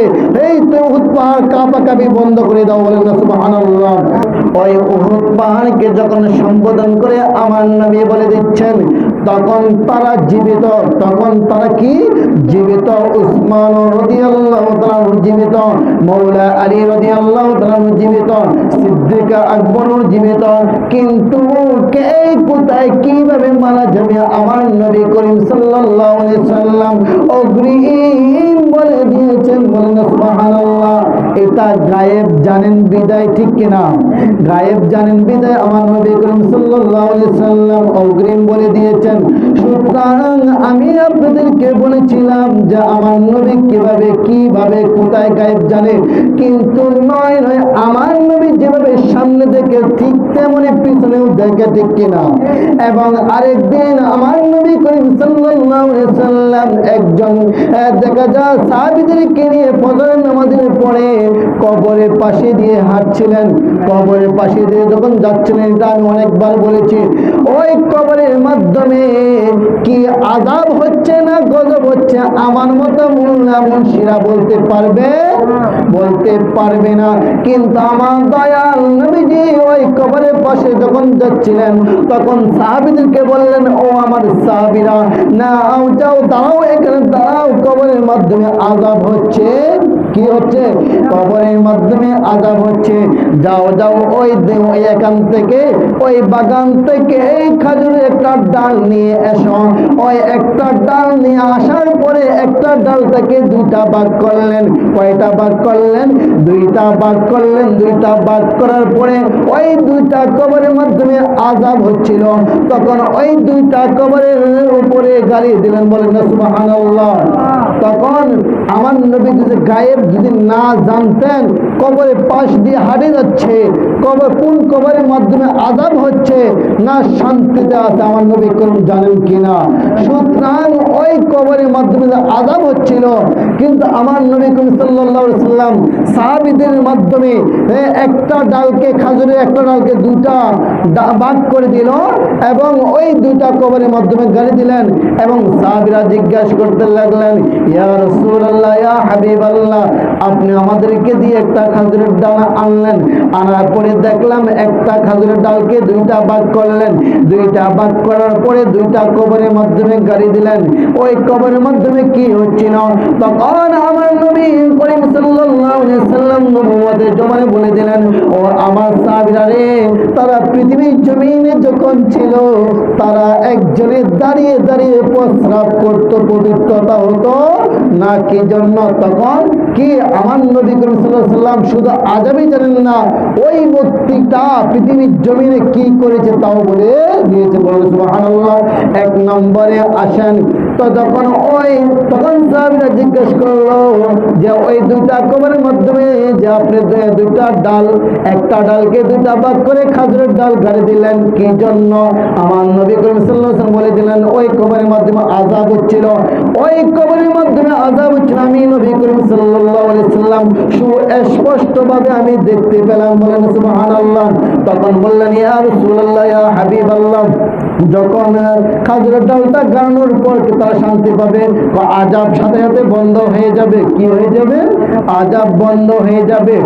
এই তো উহুদ পাহাড় কাঁপাকাঁপি বন্ধ করে দাও। বলেন না সুবহানাল্লাহ। ওই উহুদ পাহাড়কে যখন সম্বোধন করে আমার নবী বলে দিচ্ছেন তখন তারা জীবিত, তখন তারা কি জীবিত? উসমান রাদিয়াল্লাহু তাআলা জীবিত, মৌলা আলী রাদিয়াল্লাহু তাআলা জীবিত, সিদ্দিকা আকবর জীবিত। কিন্তু কে কোথায় কিভাবে মারা যাবে আমার নবী করিম সাল্লাল্লাহু আলাইহি সাল্লাম অগ্রিম বলে দিয়েছেন। বলেন সুবহানাল্লাহ। এটা গায়েব জানেন বিদায়, ঠিক কিনা? গায়েব জানেন বিদায় আমার নবী করিম সাল্লাল্লাহু আলাইহি সাল্লাম অগ্রিম বলে দিয়েছেন। সুতরাং আমি আপনাদেরকে বলেছিলাম যে আমার নবী কিভাবে কোথায় গায়েব জানে, কিন্তু নয় আমার নবী যেভাবে সামনে দেখে ঠিক তেমনি পিছনেও দেখে, ঠিক কিনা? এবং আরেকদিন আমার নবী করিম সাল্লাল্লাহু আলাইহি সাল্লাম একজন দেখা যায় সাহাবীদেরকে নিয়ে ফজরের নামাজের পরে কবরের পাশে দিয়ে হাঁটছিলেন, কবরের পাশে দিয়ে যখন যাচ্ছিলেন, এটা আমি অনেকবার বলেছি, ওই কবরের মাধ্যমে কি আযাব হচ্ছে না গজব হচ্ছে আমার মতো মোল্লা মুন্সিরা বলতে পারবে? বলতে পারবে না। কিন্তু আমার দয়াল নবীজি ওই কবরের পাশে যখন যাচ্ছিলেন তখন সাহাবীদেরকে বললেন, ও আমার সাহাবীরা, না যাও, দাঁড়াও, এখানে দাঁড়াও, কবরের মাধ্যমে আযাব হচ্ছে। কি হচ্ছে? কবরের মাধ্যমে আযাব হচ্ছে। যাও যাও, ওই এখান থেকে ওই বাগান থেকে এই খাজুরের একটা ডাল নিয়ে এসো। ওই একটা ডাল নিয়ে আসার পরে একটা ডাল থেকে দুইটা ভাগ করলেন। কয়টা ভাগ করলেন? দুইটা ভাগ করলেন। দুইটা ভাগ করার পরে ওই দুইটা কবরের মাধ্যমে আযাব হচ্ছিল, তখন ওই দুইটা কবরের উপরে গাড়ি দিলেন। বলেন না সুবহানাল্লাহ। তখন আমার নবী যদি গায়েব যদি না জানতেন, কবরের পাশ দিয়ে হাঁটে যাচ্ছে, কবর কোন কবরের মাধ্যমে আযাব হচ্ছে না শান্তিতে আছে, আমার নবী করিম জানেন কিনা? সুতরাং ওই কবরের মাধ্যমে আযাব হচ্ছিল, কিন্তু আমার নবী করিম সাল্লাল্লাহু আলাইহি সাল্লাম সাহাবীদের মাধ্যমে একটা ডালকে, খাজুরের একটা ডালকে দুইটা ভাগ করে দিল এবং ওই দুইটা কবরের মাধ্যমে গালি দিলেন। এবং সাহাবীরা জিজ্ঞাসা করতে লাগলেন, ইয়া রাসূলুল্লাহ, ইয়া হাবিবাল্লাহ, আপনি আমাদেরকে দিয়ে একটা খাজুরের ডাল আনলেন, আনার পরে দেখলাম একটা খাজুরের ডালকে দুইটা ভাগ করলেন, দুইটা ভাগ করার পরে দুইটা কবরের মাধ্যমে গালি দিলেন, ওই কবরের মাধ্যমে কি হচ্ছিল? তখন আমার নবী করিম সাল্লাল্লাহু আলাইহি সাল্লাম নবুয়তের জমানে বলে দিলেন, ও আমার সাহাবীরা রে, তারা পৃথিবীর জমিনে যখন ছিল তারা একজনে দাঁড়িয়ে দাঁড়িয়ে প্রস্রাব করত, পবিত্রতা হতো না কি জন্য? তখন কি আমার নবী করিম সাল্লাল্লাহু আলাইহি সাল্লাম শুধু আযাবই জানেন না, ওই ব্যক্তিটা পৃথিবীর জমিনে কি করেছে তাও বলে দিয়েছে। বলেন সুবহানাল্লাহ। এক নম্বরে আসেন তো যখন তখন সাহাবীরা জিজ্ঞেস করলো যে ওই দুইটা কবরের মাধ্যমে যে আপনি দুইটা ডাল, একটা ডালকে দুইটা ভাগ করে খাজুরের ডাল গাড়ি দিলেন কি জন্য? আমার নবী করিম সাল্লাল্লাহু আলাইহি সাল্লাম বলে দিলেন, ওই কবরের মাধ্যমে আযাব হচ্ছিল, ওই কবরের মাধ্যমে আযাব হচ্ছিল, আমি নবী করিম সাল্লাল্লাহু আলাইহি সাল্লাম সুস্পষ্ট ভাবে আমি দেখতে পেলাম। বলেন সুবহানাল্লাহ। তখন বললেন, ইয়া রাসূলুল্লাহ, ইয়া হাবিবাল্লাহ, যখন খাজুরের ডালটা গাড়ানোর পর তারা শান্তি পাবে, আযাব সাথে সাথে বন্ধ হয়ে যাবে। কি হয়ে যাবে? আযাব বন্ধ হয়ে যাবে।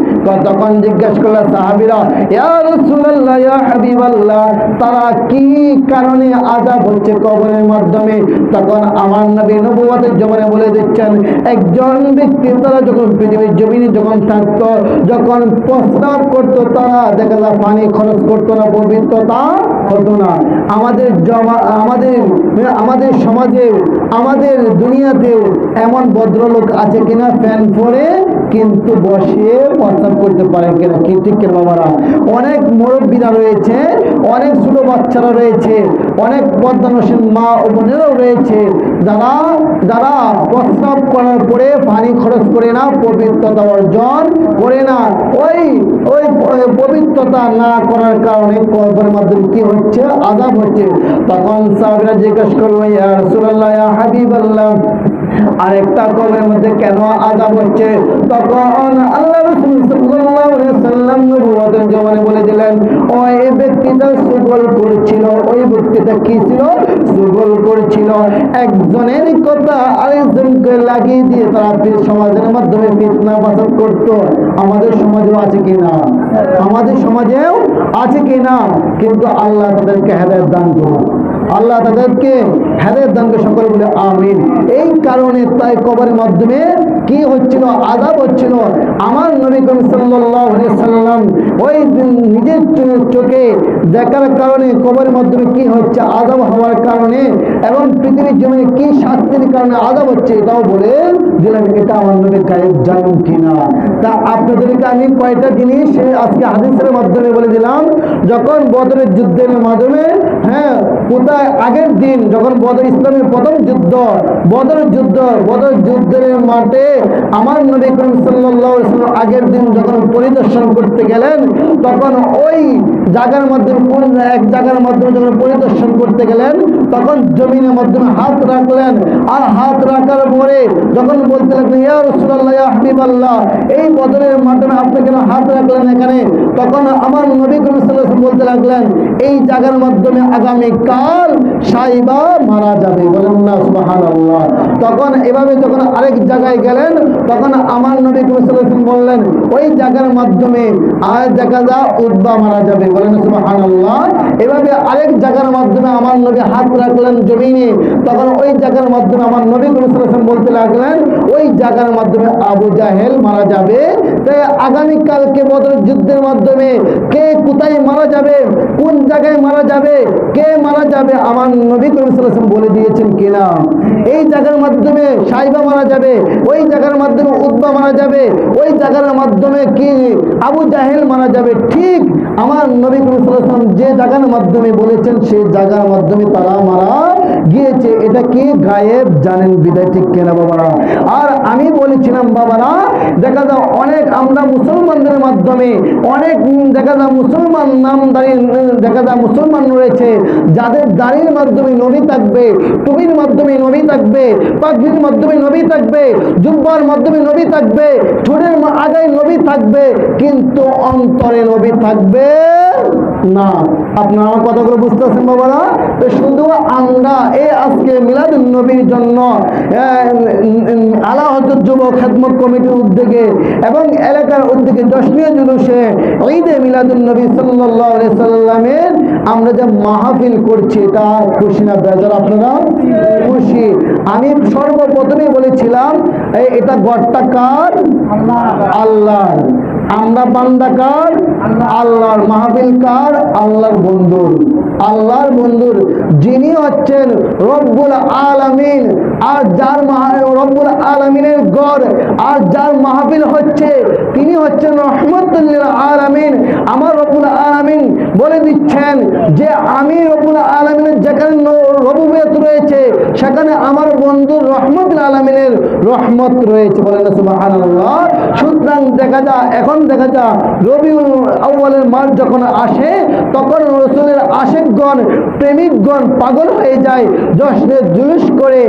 তখন জিজ্ঞেস করল সাহাবীরা, ইয়া রাসূলুল্লাহ, ইয়া হাবিবাল্লাহ, তারা কি কারণে আযাব হচ্ছে কবরের মাধ্যমে? তখন আমার নবী নবুয়তের জবানে বলে দিচ্ছেন, একজন ব্যক্তি তারা যখন পৃথিবীর জমিনে যখন থাকতো, যখন প্রস্রাব করতো, তারা দেখা যায় পানি খরচ করতো না, পবিত্রতা হতো না। আমাদের সমাজে, আমাদের দুনিয়াতেও এমন ভদ্রলোক আছে কিনা ফ্যান পরে কিন্তু বসে প্রস্রাব করতে পারে কিনা? কি ঠিক কিনা বাবারা? অনেক মুরব্বীরা রয়েছে, অনেক ছোট বাচ্চারা রয়েছে, অনেক পদ্মানসীন মা ও বোনেরাও রয়েছে, যারা প্রস্রাব করার পরে পানি খরচ করে না, পবিত্রতা অর্জন করে না। ওই পবিত্রতা না করার কারণে কবরের মাধ্যমে কি হচ্ছে? আযাব হচ্ছে। তখন সাহাবীরা জিজ্ঞাসা করলো, ইয়া রাসূলুল্লাহ, ইয়া হাবিবাল্লাহ, আরেকটা কবরের মধ্যে কেন আযাব হচ্ছে? তখন আল্লাহ রাসূল সাল্লাল্লাহু আলাইহি ওয়াসাল্লাম নবুয়তের জবানে বলে দিলেন, ওই ব্যক্তিটা সুগল করছিল। ওই ব্যক্তিটা কি ছিল? সুগল করছিল। একজনের কথা আরেকজনকে লাগিয়ে দিয়ে তারা সমাজের মাধ্যমে ফিতনা ফাসাদ করত। আমাদের সমাজেও আছে কিনা? আমাদের সমাজেও আছে কিনা? কিন্তু আল্লাহ তাদেরকে হেদায়েত দান করুন, আল্লাহ তাদেরকে হেদায়েত দান করে, সকলে বলে আমিন। এই কারণে তাই কবরের মাধ্যমে কি হচ্ছিল? আযাব হচ্ছিল। আমার নবী করিম সাল্লাল্লাহু আলাইহি সাল্লাম ওই নিজের চোখে দেখার কারণে কবরের মাধ্যমে কি হচ্ছে? আযাব হওয়ার কারণে, এবং পৃথিবীর জমিনে কি শাস্তির কারণে আযাব হচ্ছে এটাও বলে দিলেন। এটা আমার নবী গায়েব জানেন কিনা? তা আপনাদেরকে আমি কয়টা জিনিস আজকে হাদিসের মাধ্যমে বলে দিলাম। যখন বদরের যুদ্ধের মাধ্যমে, কোথায় আগের দিন যখন বদর, ইসলামের প্রথম যুদ্ধ, বদর যুদ্ধের মাঠে আমার নবী করিম সাল্লাল্লাহু আলাইহি ওয়াসাল্লাম আগের দিন যখন পরিদর্শন করতে গেলেন, তখন ওই জায়গার মাধ্যমে, কোন এক জায়গার মাধ্যমে যখন পরিদর্শন করতে গেলেন, তখন জমিনের মাধ্যমে হাত রাখলেন। আর হাত রাখার পরে যখন বলতে লাগলেন, ইয়া রাসূলুল্লাহ, ইয়া হাবিবাল্লাহ, এই বদরের মাধ্যমে আপনি কেন হাত রাখলেন এখানে? তখন আমার নবী করিম সাল্লাল্লাহু আলাইহি ওয়াসাল্লাম বলতে লাগলেন, এই জায়গার মাধ্যমে আগামীকাল সাইবা মারা যাবে। বলেন না সুবহানাল্লাহ। তখন এভাবে যখন আরেক জায়গায় গেলেন, তখন আমার নবী করিম সাল্লাল্লাহু আলাইহি ওয়াসাল্লাম বললেন, ওই জায়গার মাধ্যমে আর দেখা যায় উতবা মারা যাবে। বলেন সুবহানাল্লাহ। এভাবে আরেক জায়গার মাধ্যমে আমার নবী হাত রাখলেন জমিনে, তখন ওই জায়গার মাধ্যমে আমার নবী করিম সাল্লাল্লাহু আলাইহি ওয়াসাল্লাম বলতে লাগলেন, ওই জায়গার মাধ্যমে আবু জাহেল মারা যাবে। তাই আগামীকালকে বদরের যুদ্ধের মাধ্যমে কে কোথায় মারা যাবে, কোন জায়গায় মারা যাবে, কে মারা যাবে, আমার নবী করিম সাল্লাল্লাহু আলাইহি ওয়াসাল্লাম বলে দিয়েছেন কিনা? এই জায়গার মাধ্যমে সাইবা মারা যাবে, ওই জায়গার মাধ্যমে উতবা মারা যাবে, ওই জায়গার মাধ্যমে কি আবু জাহেল মারা যাবে। ঠিক আমার নবী করিম সাল্লাল্লাহু আলাইহি ওয়াসাল্লাম যে জায়গার মাধ্যমে বলেছেন, সেই জায়গার মাধ্যমে তারা মারা গিয়েছে। এটা কি গায়েব জানেন বিদায়, ঠিক কিনা বাবারা? আর আমি বলেছিলাম বাবারা, দেখা যায় অনেক আমরা মুসলমানদের মাধ্যমে অনেক দেখা যায় মুসলমান নামদারি, দেখা যায় মুসলমান রয়েছে যাদের দাড়ির মাধ্যমে নবী থাকবে, টুপির মাধ্যমে নবী থাকবে, পাগড়ির মাধ্যমে নবী থাকবে, জুব্বার মাধ্যমে নবী থাকবে, ঠোঁটের আগায় নবী থাকবে, কিন্তু অন্তরে নবী থাকবে না। আপনারা আমার কথাগুলো বুঝতে পারছেন বাবারা? তো শুধু আমরা এই আজকে মিলাদুন নবীর জন্য আলা হযরত যুব খেদমত কমিটির উদ্যোগে এবং এলাকার উদ্যোগে জশ্নে জুলুসে ঈদে মিলাদুন নবী সাল্লাল্লাহু আলাইহি সাল্লামের আমরা যে মাহফিল করছি, এটা খুশি না বেজার? আপনারা খুশি? আমি সর্বপ্রথমে বলেছিলাম, এটা গড়টা কার? আল্লাহর। আমরা বান্দা কার? আল্লাহর। মাহফিল কার? আল্লাহর বন্ধুর। আল্লাহর বন্ধুর যিনি হচ্ছেন রব্বুল আলামিন, আর যার রব্বুল আলামিনের গড়, আর যার মাহফিল হচ্ছে তিনি হচ্ছেন রহমতুল লিল আলামিন। আমার রব্বুল আলামিন বলে দিচ্ছেন যে আমি রব্বুল আলামিনের যেখানে রবুবিয়ত রয়েছে, সেখানে আমার বন্ধুর রহমতুল আলামিনের রহমত রয়েছে, বলেন সুবহানাল্লাহ। সুতরাং এখন দেখা যায় রবিউল আউয়ালের মাস যখন আসে তখন রাসূলের আশিকগণ, প্রেমিকগণ পাগল হয়ে যায়, জশ্নের জুলুস করে।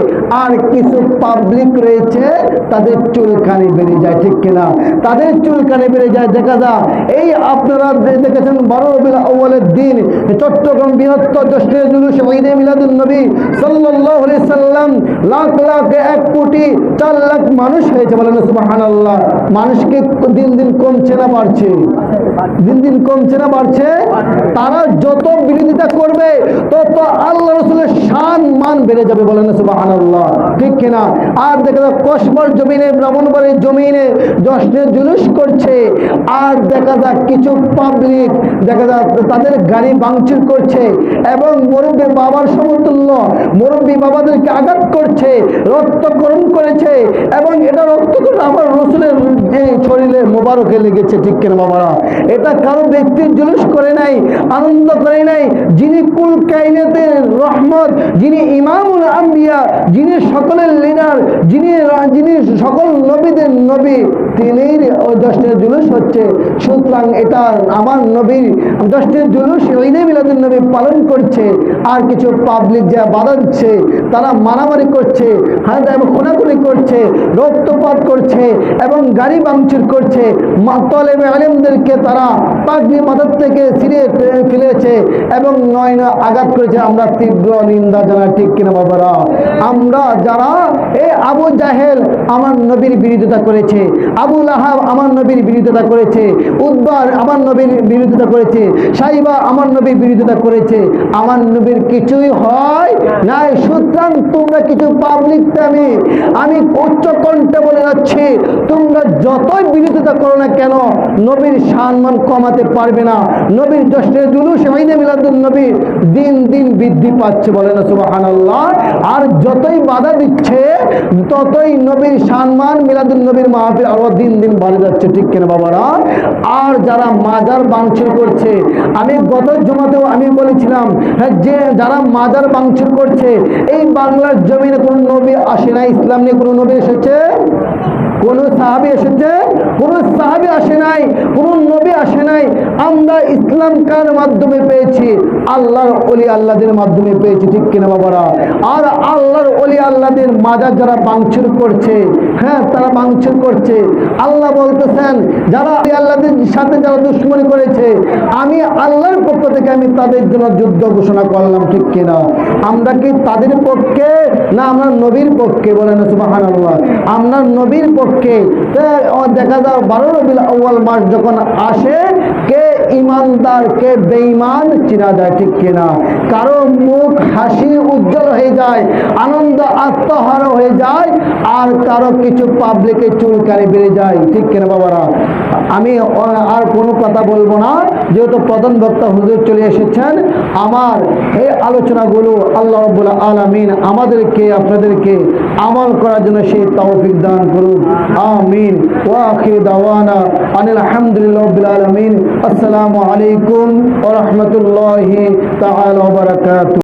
আর কিছু পাবলিক রয়েছে তাদের চুলকানি বেড়ে যায়, ঠিক কিনা? তাদের চুলকানি বেড়ে যায়। দেখা যায় এই আপনারা দেখেছেন 12 রবিউল আউয়ালের দিন চট্টগ্রাম বৃহত্তর জশ্নের জুলুস ঈদে মিলাদুন নবী সাল্লাল্লাহু আলাইহি সাল্লাম লাখ লাখ 1 কোটি 4 লাখ মানুষ হয়েছে, বলেন সুবহানাল্লাহ। মানুষকে দিন দিন কমছে না বাড়ছে? দিন দিন কমছে না বাড়ছে? তারা যত বিরোধিতা করবে তত আল্লাহ রাসূলের শান মান বেড়ে যাবে, বলেন সুবহানাল্লাহ, ঠিক কিনা? আর দেখা যায় কসবার জমিনে, ব্রাহ্মণবাড়ির জমিনে জশ্নের জুলুস করছে। আর দেখা যায় কিছু পাবলিক দেখা যায় তাদের গাড়ি ভাঙচুর করছে এবং মুরব্বী বাবার সমতুল্য মুরব্বী বাবাদেরকে আঘাত করছে, রক্তকরণ করেছে। এবং এটা রক্তকরণ আমার রাসূলের শরীরে মোবারকে লেগেছে, ঠিক কিনা বাবারা? এটা কারো ব্যক্তির জুলুস করে নাই, আনন্দ করে নাই। যিনি কুল কায়নাতের রহমত, যিনি ইমামুল আম্বিয়া, যিনি সকলের লিডার, যিনি সকল নবীদের নবী, তিনির ওই জশ্নের জুলুস হচ্ছে। সুতরাং এটা আমার নবীর জশ্নের জুলুস ঈদে মিলাদুন নবী পালন করছে। আর কিছু পাবলিক যা বাধা দিচ্ছে, তারা মারামারি করছে, এবং খুনাখুনি করছে, রক্তপাত করছে এবং গাড়ি ভাঙচুর করছে। তালেবে আলেমদেরকে তারা পাগড়ি মাথার থেকে ছিঁড়ে ফেলেছে এবং নয় আঘাত করেছে। আমরা তীব্র নিন্দা জানাই, ঠিক কিনা বাবারা? আমরা যারা এই আবু জাহেল আমার নবীর বিরোধিতা করেছে, আবু লাহাব আমার নবীর বিরোধিতা করেছে, উদ্বা আমার নবীর বিরোধিতা করেছে, সাইবা আমার নবীর বিরোধিতা করেছে, আমার নবীর কিছুই হয় নাই। সুতরাং তোমরা কিছু পাবলিক আমি উচ্চ কণ্ঠে বলে যাচ্ছি, তোমরা যতই বিরোধিতা করো না কেন নবীর সম্মান কমাতে পারবে না। নবীর জশ্নের জুলুস ঈদে মিলাদুন নবী দিন দিন বৃদ্ধি পাচ্ছে, বলেন সুবহানাল্লাহ। আর যতই বাধা দিচ্ছে ততই নবীর সম্মান, মিলাদুন নবীর মাহফিল আরো দিন দিন বাড়ে যাচ্ছে, ঠিক কিনা বাবারা? আর যারা মাজার ভাঙচুর করছে, আমি গত জুমাতেও আমি বলেছিলাম যে যারা মাজার ভাঙচুর করছে, এই বাংলার জমিনে কোন নবী আসে না, ইসলাম নিয়ে কোন নবী এসেছে? কোন সাহাবী এসেছে? কোন সাহাবী আসে নাই, কোন নবী আসে নাই। আমরা ইসলাম কার মাধ্যমে পেয়েছি? আল্লাহর ওলি আল্লাহদের মাধ্যমে পেয়েছি, ঠিক কিনা বাবারা? আর আল্লাহর ওলি আল্লাহদের মাজার যারা ভাঙচুর করছে, হ্যাঁ তারা ভাঙচুর করছে। আল্লাহ বলতেছেন যারা আল্লাহদের সাথে যারা দুশ্মনী করেছে, আমি আল্লাহর পক্ষ থেকে আমি তাদের জন্য যুদ্ধ ঘোষণা করলাম, ঠিক কিনা? আমরা কি তাদের পক্ষে না আমরা নবীর পক্ষে? বলেন সুবহানাল্লাহ। আমরা নবীর পক্ষে। দেখা যায় 12 রবিউল আউয়াল মাস যখন আসে, কে ইমানদার কে বেঈমান চিনা যায়, ঠিক কিনা? কারো মুখ হাসি উজ্জ্বল হয়ে যায়, আনন্দ আত্মহারা হয়ে যায়, আর কারো কিছু পাবলিকের চুলকানি বেড়ে যায়, ঠিক কিনা বাবারা? আমি আর কোনো কথা বলবো না, যেহেতু প্রধান বক্তা হুজুর চলে এসেছেন। আমার এই আলোচনাগুলো আল্লাহ রাব্বুল আলামিন আমাদেরকে আপনাদেরকে আমল করার জন্য সেই তৌফিক দান করুন, আমিন। ওয়া আখিরু দাওয়ানা আনিল হামদুলিল্লাহি রাব্বিল আলামিন। আসসালামু আলাইকুম ওয়া রাহমাতুল্লাহি তাআলা ওয়া বারাকাতুহু।